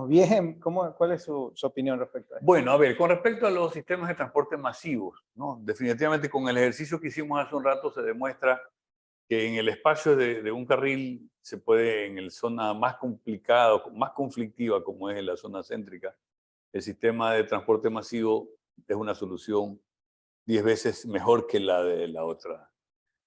bien? ¿Cuál es su opinión respecto a esto? Bueno, a ver, con respecto a los sistemas de transporte masivos, ¿no? Definitivamente con el ejercicio que hicimos hace un rato se demuestra que en el espacio de un carril se puede, en la zona más complicada, más conflictiva como es en la zona céntrica, el sistema de transporte masivo es una solución 10 veces mejor que la de la otra.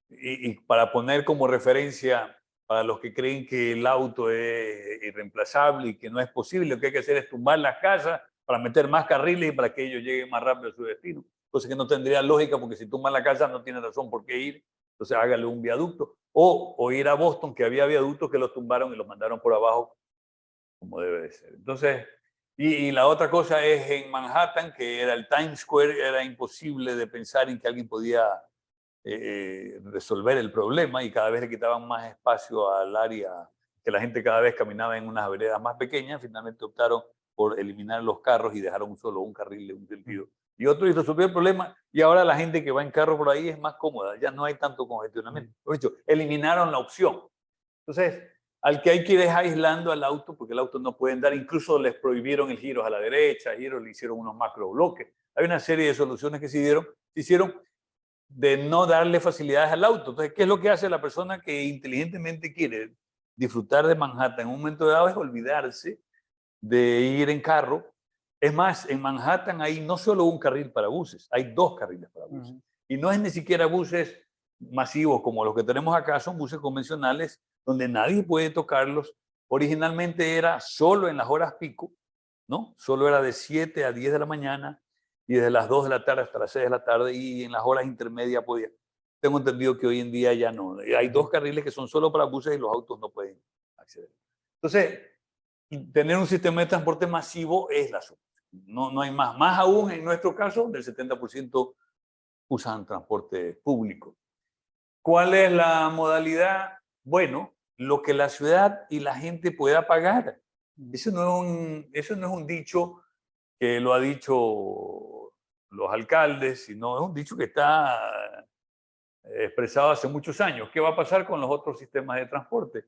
Y para poner como referencia, para los que creen que el auto es irreemplazable y que no es posible, lo que hay que hacer es tumbar las casas para meter más carriles y para que ellos lleguen más rápido a su destino. Cosa que no tendría lógica, porque si tumban la casa no tiene razón por qué ir. Entonces hágale un viaducto. O ir a Boston, que había viaductos que los tumbaron y los mandaron por abajo, como debe de ser. Entonces, y la otra cosa es en Manhattan, que era el Times Square, era imposible de pensar en que alguien podía resolver el problema, y cada vez le quitaban más espacio al área, que la gente cada vez caminaba en unas veredas más pequeñas. Finalmente optaron por eliminar los carros y dejaron solo un carril de un sentido y otro, y resolvió el problema, y ahora la gente que va en carro por ahí es más cómoda, ya no hay tanto congestionamiento. Por eso, eliminaron la opción. Entonces, al que hay que ir es aislando al auto, porque el auto no puede andar. Incluso les prohibieron el giro a la derecha, le hicieron unos macro bloques. Hay una serie de soluciones que se hicieron de no darle facilidades al auto. Entonces, ¿qué es lo que hace la persona que inteligentemente quiere disfrutar de Manhattan en un momento dado? Es olvidarse de ir en carro. Es más, en Manhattan hay no solo un carril para buses, hay 2 carriles para buses. Y no es ni siquiera buses masivos como los que tenemos acá, son buses convencionales donde nadie puede tocarlos. Originalmente era solo en las horas pico, ¿no? Solo era de 7 a 10 de la mañana y desde las 2 de la tarde hasta las 6 de la tarde, y en las horas intermedias podía. Tengo entendido que hoy en día ya no. Hay 2 carriles que son solo para buses y los autos no pueden acceder. Entonces, tener un sistema de transporte masivo es la solución. No hay más. Más aún en nuestro caso, del 70% usan transporte público. ¿Cuál es la modalidad? Bueno, lo que la ciudad y la gente pueda pagar. Eso no es un dicho que lo ha dicho los alcaldes, sino es un dicho que está expresado hace muchos años. ¿Qué va a pasar con los otros sistemas de transporte?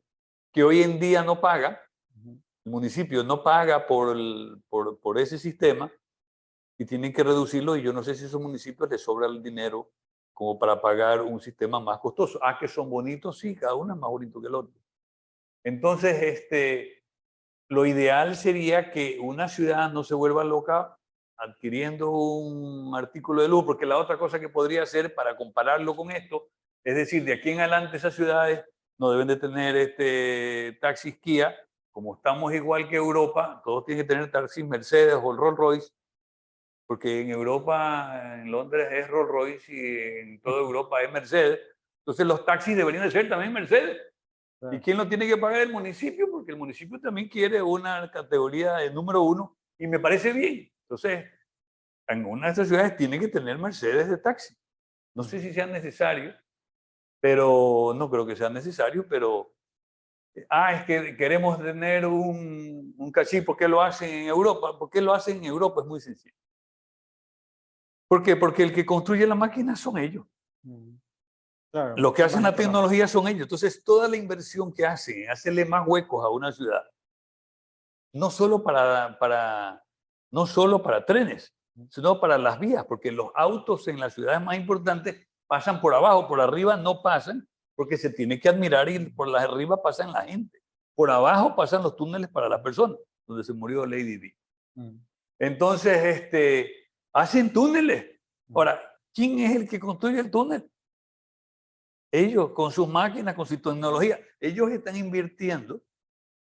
Que hoy en día no paga, el municipio no paga por ese sistema y tienen que reducirlo, y yo no sé si a esos municipios les sobra el dinero como para pagar un sistema más costoso. Ah, que son bonitos, sí, cada uno es más bonito que el otro. Entonces, lo ideal sería que una ciudad no se vuelva loca adquiriendo un artículo de lujo, porque la otra cosa que podría hacer para compararlo con esto, es decir, de aquí en adelante esas ciudades no deben de tener taxis Kia, como estamos igual que Europa, todos tienen que tener taxis Mercedes o Rolls Royce, porque en Europa, en Londres es Rolls Royce y en toda Europa es Mercedes. Entonces los taxis deberían de ser también Mercedes. ¿Y quién lo tiene que pagar? El municipio, porque el municipio también quiere una categoría de número 1 y me parece bien. Entonces, en una de estas ciudades tiene que tener Mercedes de taxi. No sé si sea necesario, pero no creo que sea necesario, pero es que queremos tener un cachí. ¿Por qué lo hacen en Europa? ¿Por qué lo hacen en Europa? Es muy sencillo. ¿Por qué? Porque el que construye la máquina son ellos. Claro, Los que hacen la económico. tecnología son ellos. Entonces, toda la inversión que hacen, hacerle más huecos a una ciudad, no solo no solo para trenes, sino para las vías, porque los autos en las ciudades más importantes pasan por abajo, por arriba no pasan, porque se tiene que admirar y por las arriba pasan la gente. Por abajo pasan los túneles para las personas, donde se murió Lady Di. Entonces, hacen túneles. Ahora, ¿quién es el que construye el túnel? Ellos, con sus máquinas, con su tecnología. Ellos están invirtiendo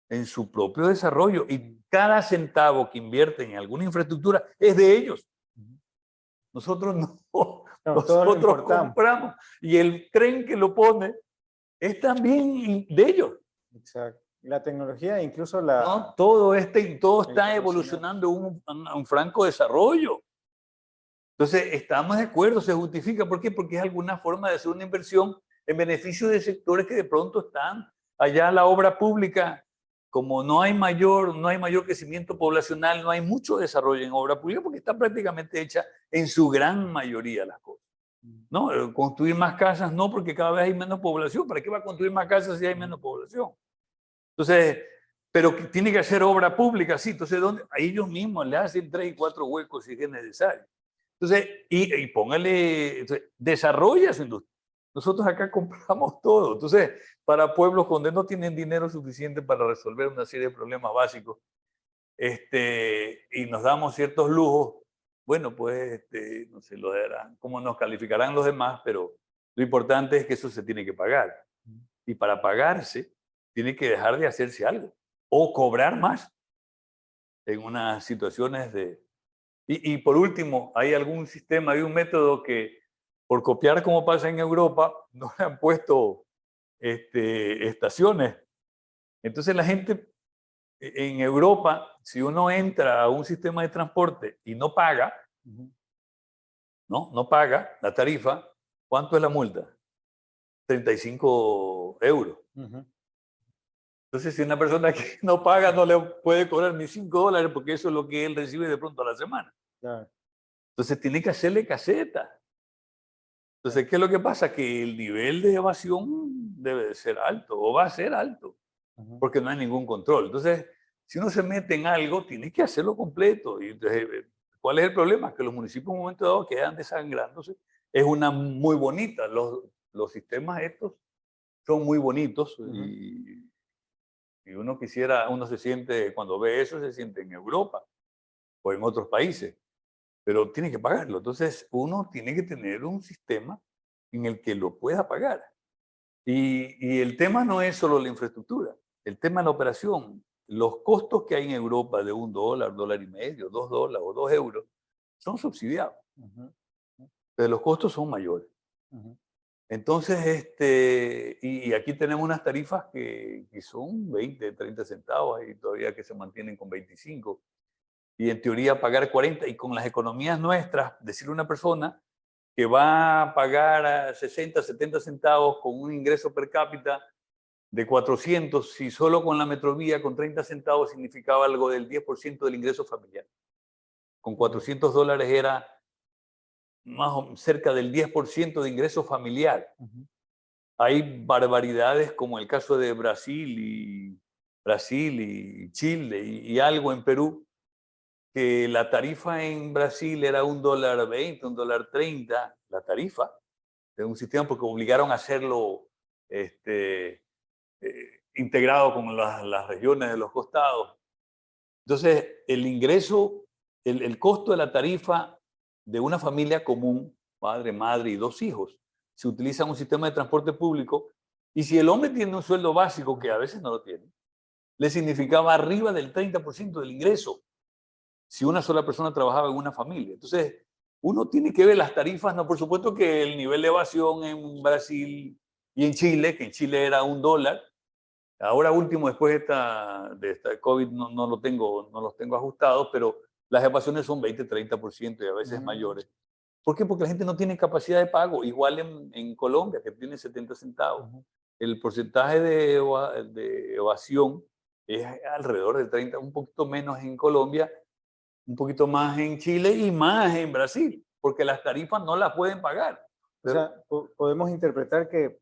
en su propio desarrollo y cada centavo que invierten en alguna infraestructura es de ellos. Nosotros no, nosotros compramos, y el tren que lo pone es también de ellos. Exacto. La tecnología, incluso la... No, todo está evolucionando un franco desarrollo. Entonces, estamos de acuerdo, se justifica. ¿Por qué? Porque es alguna forma de hacer una inversión en beneficio de sectores que de pronto están allá. La obra pública, como no hay mayor crecimiento poblacional, no hay mucho desarrollo en obra pública porque está prácticamente hecha en su gran mayoría las cosas. ¿No? Construir más casas no, porque cada vez hay menos población. ¿Para qué va a construir más casas si hay menos población? Entonces, pero tiene que hacer obra pública, sí. Entonces, a ellos mismos le hacen 3 y 4 huecos si es necesario. Entonces, y póngale, desarrolla su industria. Nosotros acá compramos todo. Entonces, para pueblos donde no tienen dinero suficiente para resolver una serie de problemas básicos, y nos damos ciertos lujos, bueno, pues, no sé, lo darán, cómo nos calificarán los demás, pero lo importante es que eso se tiene que pagar. Y para pagarse, tiene que dejar de hacerse algo o cobrar más en unas situaciones de... Y por último, hay algún sistema, hay un método que, por copiar como pasa en Europa, no le han puesto estaciones. Entonces la gente en Europa, si uno entra a un sistema de transporte y no paga, no paga la tarifa, ¿cuánto es la multa? 35 euros. Entonces, si una persona que no paga no le puede cobrar ni $5 porque eso es lo que él recibe de pronto a la semana. Claro. Entonces, tiene que hacerle caseta. Entonces, ¿qué es lo que pasa? Que el nivel de evasión debe de ser alto o va a ser alto porque no hay ningún control. Entonces, si uno se mete en algo, tiene que hacerlo completo. Y entonces, ¿cuál es el problema? Que los municipios en un momento dado quedan desangrándose. Es una muy bonita. Los sistemas estos son muy bonitos y uno se siente, cuando ve eso, se siente en Europa o en otros países, pero tiene que pagarlo. Entonces, uno tiene que tener un sistema en el que lo pueda pagar. Y el tema no es solo la infraestructura, el tema es la operación. Los costos que hay en Europa de $1, $1.50, $2 o 2 euros son subsidiados. Pero los costos son mayores. Entonces, y aquí tenemos unas tarifas que son 20, 30 centavos y todavía que se mantienen con 25. Y en teoría pagar 40. Y con las economías nuestras, decirle a una persona que va a pagar 60, 70 centavos con un ingreso per cápita de 400, si solo con la metrovía con 30 centavos significaba algo del 10% del ingreso familiar. Con $400 era cerca del 10% de ingreso familiar. Ujú. Hay barbaridades como el caso de Brasil y Chile y algo en Perú, que la tarifa en Brasil era $1.20, $1.30, la tarifa de un sistema, porque obligaron a hacerlo integrado con las regiones de los costados. Entonces, el ingreso, el costo de la tarifa de una familia común, padre, madre y 2 hijos, se utiliza un sistema de transporte público, y si el hombre tiene un sueldo básico, que a veces no lo tiene, le significaba arriba del 30% del ingreso si una sola persona trabajaba en una familia. Entonces, uno tiene que ver las tarifas, no, por supuesto que el nivel de evasión en Brasil y en Chile, que en Chile era $1, ahora último, después de esta COVID, no los tengo ajustados, pero las evasiones son 20-30% y a veces mayores. ¿Por qué? Porque la gente no tiene capacidad de pago, igual en Colombia, que tiene 70 centavos. El porcentaje de evasión es alrededor del 30, un poquito menos en Colombia, un poquito más en Chile y más en Brasil, porque las tarifas no las pueden pagar. O sea, podemos interpretar que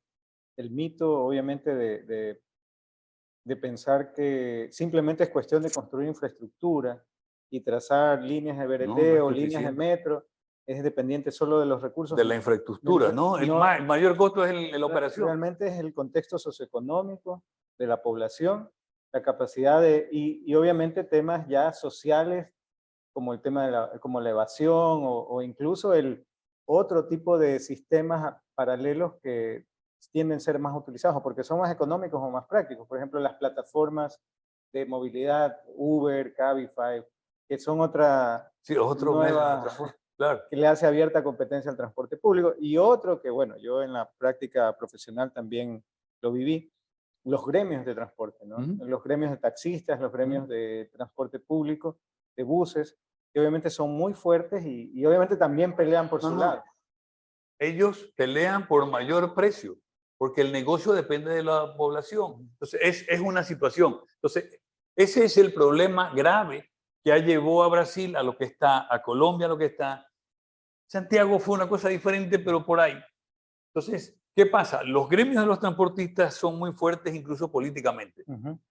el mito, obviamente, de pensar que simplemente es cuestión de construir infraestructura y trazar líneas de BRT No es o líneas de suficiente. metro, es dependiente solo de los recursos. De la infraestructura, ¿no? El mayor costo es la operación. Realmente es el contexto socioeconómico de la población, la capacidad y obviamente temas ya sociales como el tema de como la evasión o incluso el otro tipo de sistemas paralelos que tienden a ser más utilizados porque son más económicos o más prácticos. Por ejemplo, las plataformas de movilidad, Uber, Cabify, que son otra nueva, claro, que le hace abierta competencia al transporte público. Y otro que, bueno, yo en la práctica profesional también lo viví, los gremios de transporte, ¿no? Los gremios de taxistas, los gremios de transporte público, de buses, que obviamente son muy fuertes y obviamente también pelean por su lado. Ellos pelean por mayor precio, porque el negocio depende de la población. Entonces, es una situación. Entonces, ese es el problema grave que llevó a Brasil a lo que está, a Colombia a lo que está. Santiago fue una cosa diferente, pero por ahí. Entonces, ¿qué pasa? Los gremios de los transportistas son muy fuertes, incluso políticamente.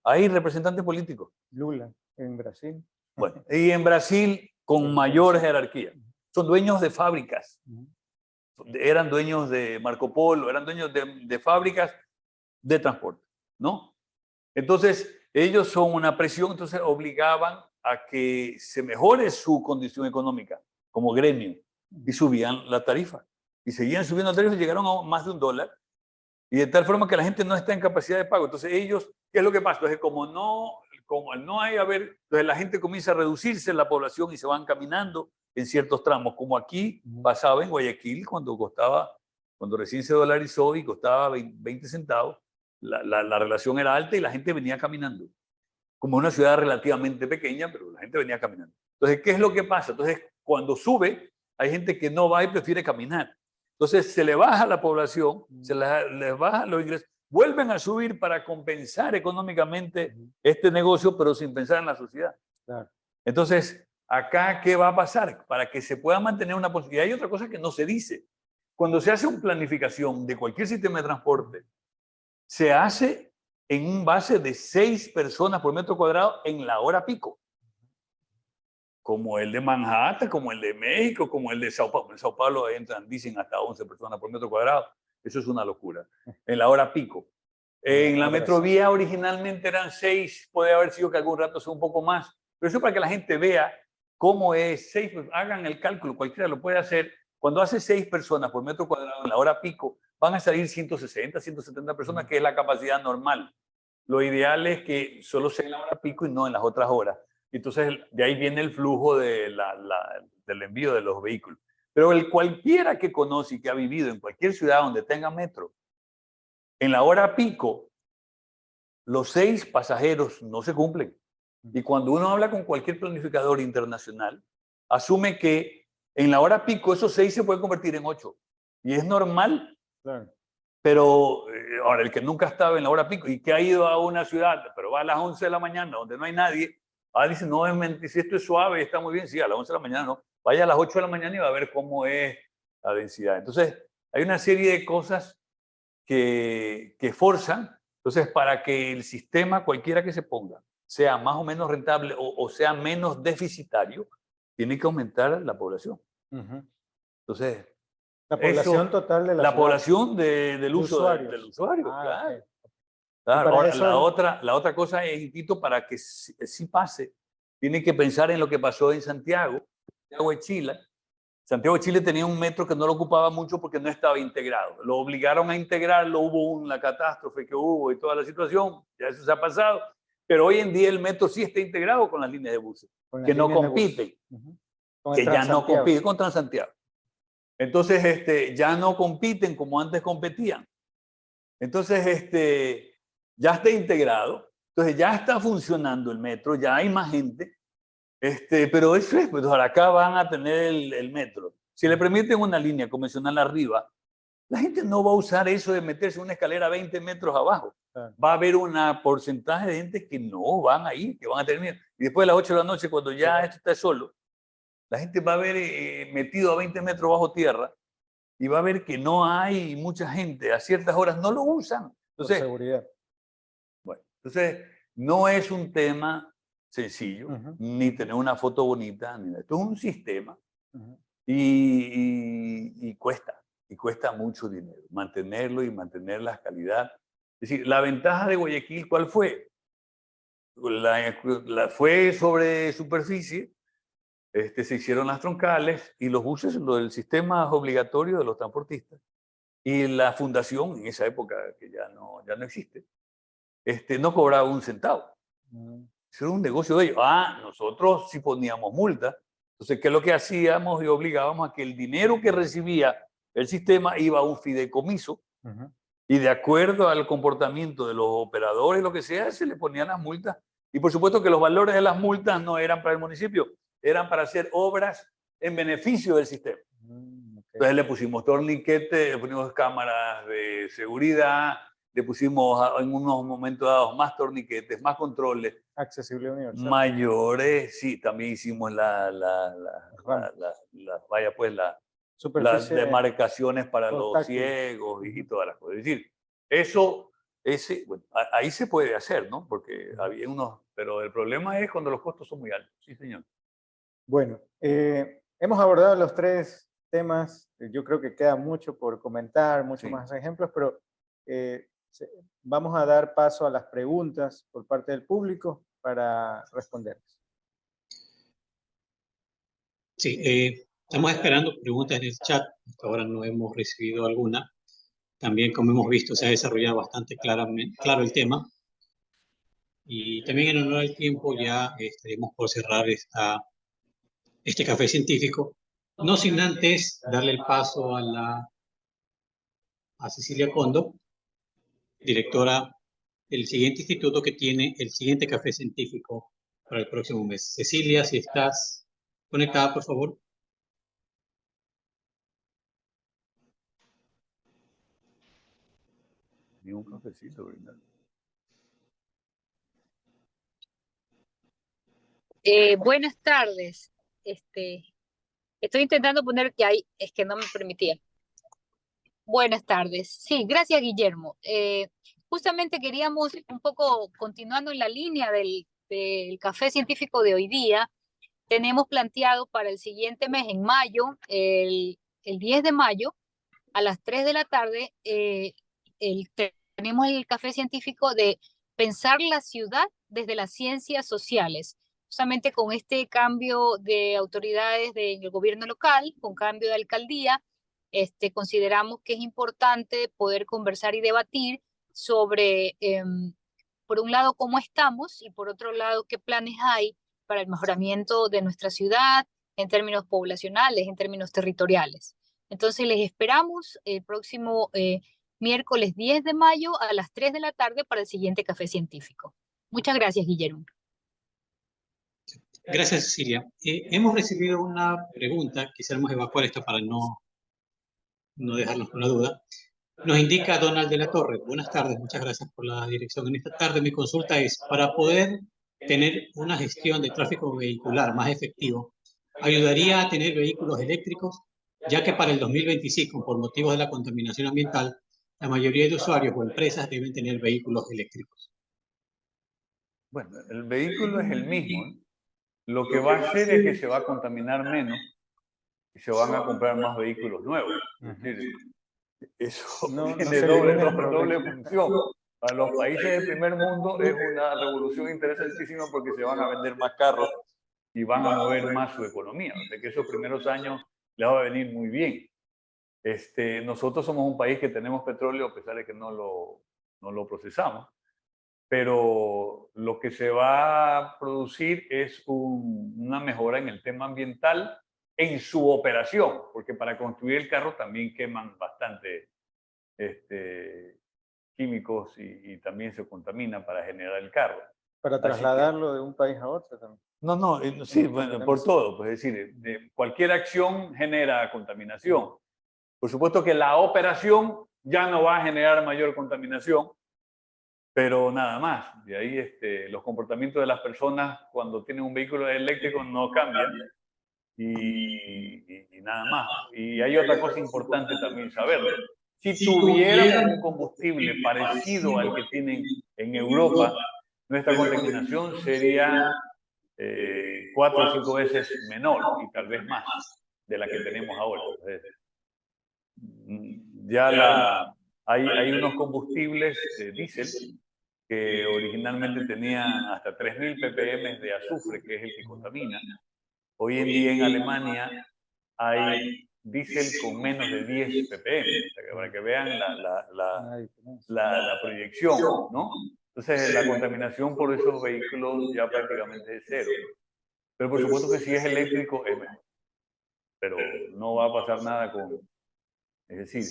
Hay representantes políticos. Lula, en Brasil. Bueno, y en Brasil, con mayor jerarquía. Son dueños de fábricas. Eran dueños de Marco Polo, eran dueños de fábricas de transporte, ¿no? Entonces, ellos son una presión, entonces obligaban a que se mejore su condición económica como gremio y subían la tarifa. Y seguían subiendo la tarifa y llegaron a más de $1. Y de tal forma que la gente no está en capacidad de pago. Entonces ellos, ¿qué es lo que pasa? Entonces como no hay, entonces la gente comienza a reducirse en la población y se van caminando en ciertos tramos, como aquí pasaba en Guayaquil cuando recién se dolarizó y costaba 20 centavos, la relación era alta y la gente venía caminando. Como una ciudad relativamente pequeña, pero la gente venía caminando. Entonces, ¿qué es lo que pasa? Entonces, cuando sube, hay gente que no va y prefiere caminar. Entonces, se le baja la población, les baja los ingresos, vuelven a subir para compensar económicamente este negocio, pero sin pensar en la sociedad. Claro. Entonces, acá, ¿qué va a pasar? Para que se pueda mantener una posibilidad. Hay otra cosa que no se dice. Cuando se hace una planificación de cualquier sistema de transporte, se hace en un base de 6 personas por metro cuadrado en la hora pico. Como el de Manhattan, como el de México, como el de Sao Paulo. En Sao Paulo entran, dicen, hasta 11 personas por metro cuadrado. Eso es una locura. En la hora pico. En la metrovía originalmente eran 6, puede haber sido que algún rato sea un poco más. Pero eso para que la gente vea cómo es 6, pues hagan el cálculo, cualquiera lo puede hacer. Cuando hace 6 personas por metro cuadrado en la hora pico, van a salir 160, 170 personas, que es la capacidad normal. Lo ideal es que solo sea en la hora pico y no en las otras horas. Entonces, de ahí viene el flujo del envío de los vehículos. Pero cualquiera que conoce y que ha vivido en cualquier ciudad donde tenga metro, en la hora pico, los 6 pasajeros no se cumplen. Y cuando uno habla con cualquier planificador internacional, asume que en la hora pico esos 6 se pueden convertir en 8. Y es normal. Claro. Pero ahora, el que nunca ha estado en la hora pico y que ha ido a una ciudad, pero va a las 11 de la mañana donde no hay nadie, dice, no, es mentira, si esto es suave, está muy bien, sí, a las 11 de la mañana no. Vaya a las 8 de la mañana y va a ver cómo es la densidad. Entonces, hay una serie de cosas que forzan, entonces, para que el sistema, cualquiera que se ponga, sea más o menos rentable o sea menos deficitario, tiene que aumentar la población. Entonces, La población total de la ciudad. población del uso usuarios. del usuario, Ah, claro. ok. Claro. para Ahora, eso la otra cosa es, Tito, para que sí pase, tiene que pensar en lo que pasó en Santiago de Chile. Santiago de Chile tenía un metro que no lo ocupaba mucho porque no estaba integrado. Lo obligaron a integrarlo, hubo una catástrofe que hubo y toda la situación, ya eso se ha pasado. Pero hoy en día el metro sí está integrado con las líneas de buses, con las que no líneas de bus. compiten, Con que el ya no Transantiago. compiten con Transantiago. Entonces, ya no compiten como antes competían. Entonces, ya está integrado, entonces ya está funcionando el metro, ya hay más gente, pero eso es, pues ahora acá van a tener el metro. Si le permiten una línea convencional arriba, la gente no va a usar eso de meterse una escalera 20 metros abajo. Claro. Va a haber un porcentaje de gente que no van a ir, que van a terminar. Y después de las 8 de la noche, cuando ya esto está solo, la gente va a ver metido a 20 metros bajo tierra y va a ver que no hay mucha gente. A ciertas horas no lo usan. Por Entonces, seguridad. bueno, entonces no es un tema sencillo, ni tener una foto bonita, ni nada. Esto es un sistema y cuesta mucho dinero mantenerlo y mantener la calidad. Es decir, la ventaja de Guayaquil, ¿cuál fue? Fue sobre superficie, se hicieron las troncales y los buses, lo del sistema obligatorio de los transportistas. Y la fundación, en esa época que ya no existe, no cobraba un centavo. Eso era un negocio de ellos. Nosotros sí poníamos multa. Entonces, ¿qué es lo que hacíamos? Y obligábamos a que el dinero que recibía el sistema iba a un fideicomiso y de acuerdo al comportamiento de los operadores, lo que sea, se le ponían las multas. Y por supuesto que los valores de las multas no eran para el municipio, eran para hacer obras en beneficio del sistema. Entonces le pusimos torniquetes, le pusimos cámaras de seguridad, le pusimos en unos momentos dados más torniquetes, más controles. Accesible universal. Mayores, sí, también hicimos las demarcaciones para los ciegos y todas las cosas. Es decir, bueno, ahí se puede hacer, ¿no? Porque había pero el problema es cuando los costos son muy altos. Sí, señor. Bueno, hemos abordado los tres temas. Yo creo que queda mucho por comentar, muchos más ejemplos, pero vamos a dar paso a las preguntas por parte del público para responderlas. Sí, estamos esperando preguntas en el chat. Hasta ahora no hemos recibido alguna. También, como hemos visto, se ha desarrollado bastante claro el tema. Y también en honor al tiempo ya estaremos por cerrar este café científico. No sin antes darle el paso a Cecilia Condo, directora del siguiente instituto que tiene el siguiente café científico para el próximo mes. Cecilia, si estás conectada, por favor. Ni un cafecito, ¿verdad? Buenas tardes. Estoy intentando poner que hay, es que no me permitía. Buenas tardes. Sí, gracias, Guillermo. Justamente queríamos un poco, continuando en la línea del café científico de hoy día, tenemos planteado para el siguiente mes, en mayo, el 10 de mayo, a las 3 de la tarde, tenemos el café científico de pensar la ciudad desde las ciencias sociales. Justamente con este cambio de autoridades del gobierno local, con cambio de alcaldía, consideramos que es importante poder conversar y debatir sobre, por un lado, cómo estamos y por otro lado, qué planes hay para el mejoramiento de nuestra ciudad en términos poblacionales, en términos territoriales. Entonces les esperamos el próximo miércoles 10 de mayo a las 3 de la tarde para el siguiente café científico. Muchas gracias, Guillermo. Gracias, Cecilia. Hemos recibido una pregunta, quisiéramos evacuar esto para no dejarnos con la duda. Nos indica Donald de la Torre. Buenas tardes, muchas gracias por la dirección. En esta tarde mi consulta es, para poder tener una gestión de tráfico vehicular más efectivo, ¿ayudaría a tener vehículos eléctricos, ya que para el 2025, por motivos de la contaminación ambiental, la mayoría de usuarios o empresas deben tener vehículos eléctricos. Bueno, el vehículo es el mismo, ¿eh? Lo que va a hacer es que se va a contaminar menos y se van a comprar más vehículos nuevos. Es decir, eso No tiene se doble elimina el problema. función. Para los países del primer mundo es una revolución interesantísima porque se van a vender más carros y van a mover más su economía. O sea que esos primeros años les va a venir muy bien. Nosotros somos un país que tenemos petróleo a pesar de que no lo procesamos, pero lo que se va a producir es una mejora en el tema ambiental en su operación, porque para construir el carro también queman bastante químicos y también se contamina para generar el carro. Para Así que- trasladarlo de un país a otro también. No, sí, bueno, por todo, pues es decir, cualquier acción genera contaminación. Por supuesto que la operación ya no va a generar mayor contaminación, pero nada más. De ahí los comportamientos de las personas cuando tienen un vehículo eléctrico no cambian y nada más. Y hay otra cosa importante también saberlo. Si tuviéramos un combustible parecido al que tienen en Europa, nuestra contaminación sería 4 o 5 veces menor y tal vez más de la que tenemos ahora. Hay unos combustibles de diésel que originalmente tenían hasta 3.000 ppm de azufre, que es el que contamina. Hoy en día en Alemania hay diésel con menos de 10 ppm, o sea, para que vean la proyección, ¿no? Entonces la contaminación por esos vehículos ya prácticamente es cero. Pero por supuesto que si es eléctrico es mejor. Pero no va a pasar nada con... Es decir,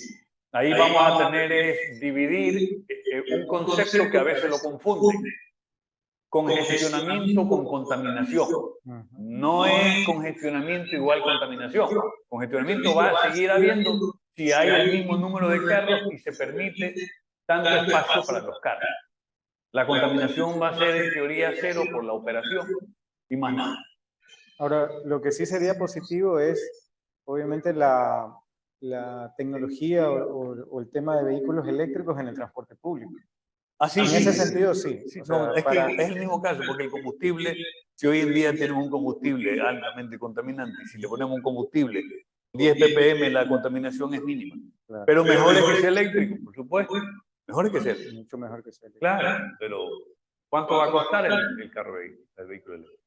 ahí vamos a tener es dividir un concepto que a veces lo confunden. Congestionamiento con contaminación. No es congestionamiento igual contaminación. Congestionamiento va a seguir habiendo si hay el mismo número de carros y se permite tanto espacio para los carros. La contaminación va a ser en teoría cero por la operación y más nada. Ahora, lo que sí sería positivo es, obviamente, la tecnología o el tema de vehículos eléctricos en el transporte público. Así, En sí, ese sentido, sí. Sí, O sea, no, es que es el mismo caso, porque el combustible, si hoy en día tenemos un combustible altamente contaminante, y si le ponemos un combustible 10 ppm, la contaminación es mínima. Claro. Pero mejor es que sea eléctrico, por supuesto. Mejor es que sea. Mucho mejor que sea. Claro, pero ¿cuánto va a costar el carro, el vehículo eléctrico?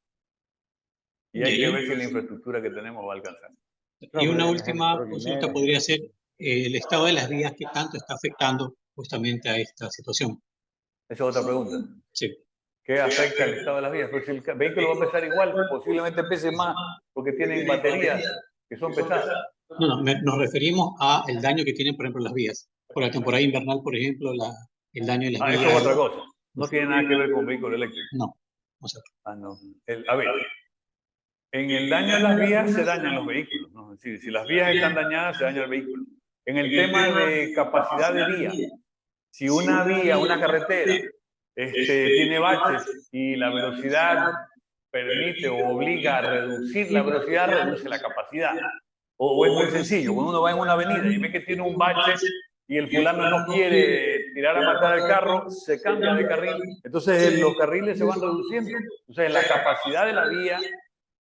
Y hay que ver si la infraestructura que tenemos va a alcanzar. Y una última consulta podría ser el estado de las vías que tanto está afectando justamente a esta situación. Esa es otra pregunta. Sí. ¿Qué afecta al estado de las vías? Porque si el vehículo va a pesar igual, posiblemente pese más, porque tienen baterías que son pesadas. No, nos referimos al daño que tienen, por ejemplo, las vías. Por la temporada invernal, por ejemplo, el daño de las vías. Eso es otra cosa. No tiene nada que ver con vehículo eléctrico. No. O sea, no. A ver, en el daño de las vías se dañan los vehículos, ¿no? Es decir, si las vías están dañadas, se daña el vehículo. En el tema de capacidad de vía, si una vía, una carretera, tiene baches y la velocidad permite o obliga a reducir la velocidad, reduce la capacidad. O es muy sencillo, cuando uno va en una avenida y ve que tiene un bache y el fulano no quiere tirar a matar el carro, se cambia de carril. Entonces los carriles se van reduciendo. Entonces la capacidad de la vía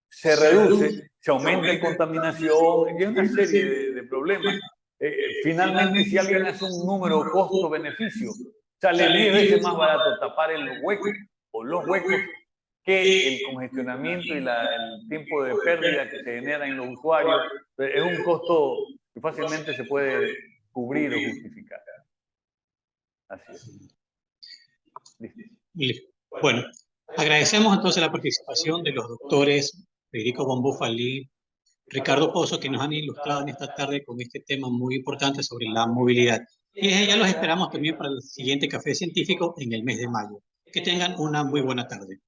se reduce, se aumenta en contaminación, y hay una serie de problemas. Finalmente, si alguien hace un número costo-beneficio, sale 10 veces más barato tapar el hueco o los huecos que el congestionamiento y el tiempo de pérdida que se genera en los usuarios. Es un costo que fácilmente se puede cubrir o justificar. Así es. Listo. Bueno, agradecemos entonces la participación de los doctores Federico Bonbúfali, Ricardo Pozo, que nos han ilustrado en esta tarde con este tema muy importante sobre la movilidad. Y ya los esperamos también para el siguiente Café Científico en el mes de mayo. Que tengan una muy buena tarde.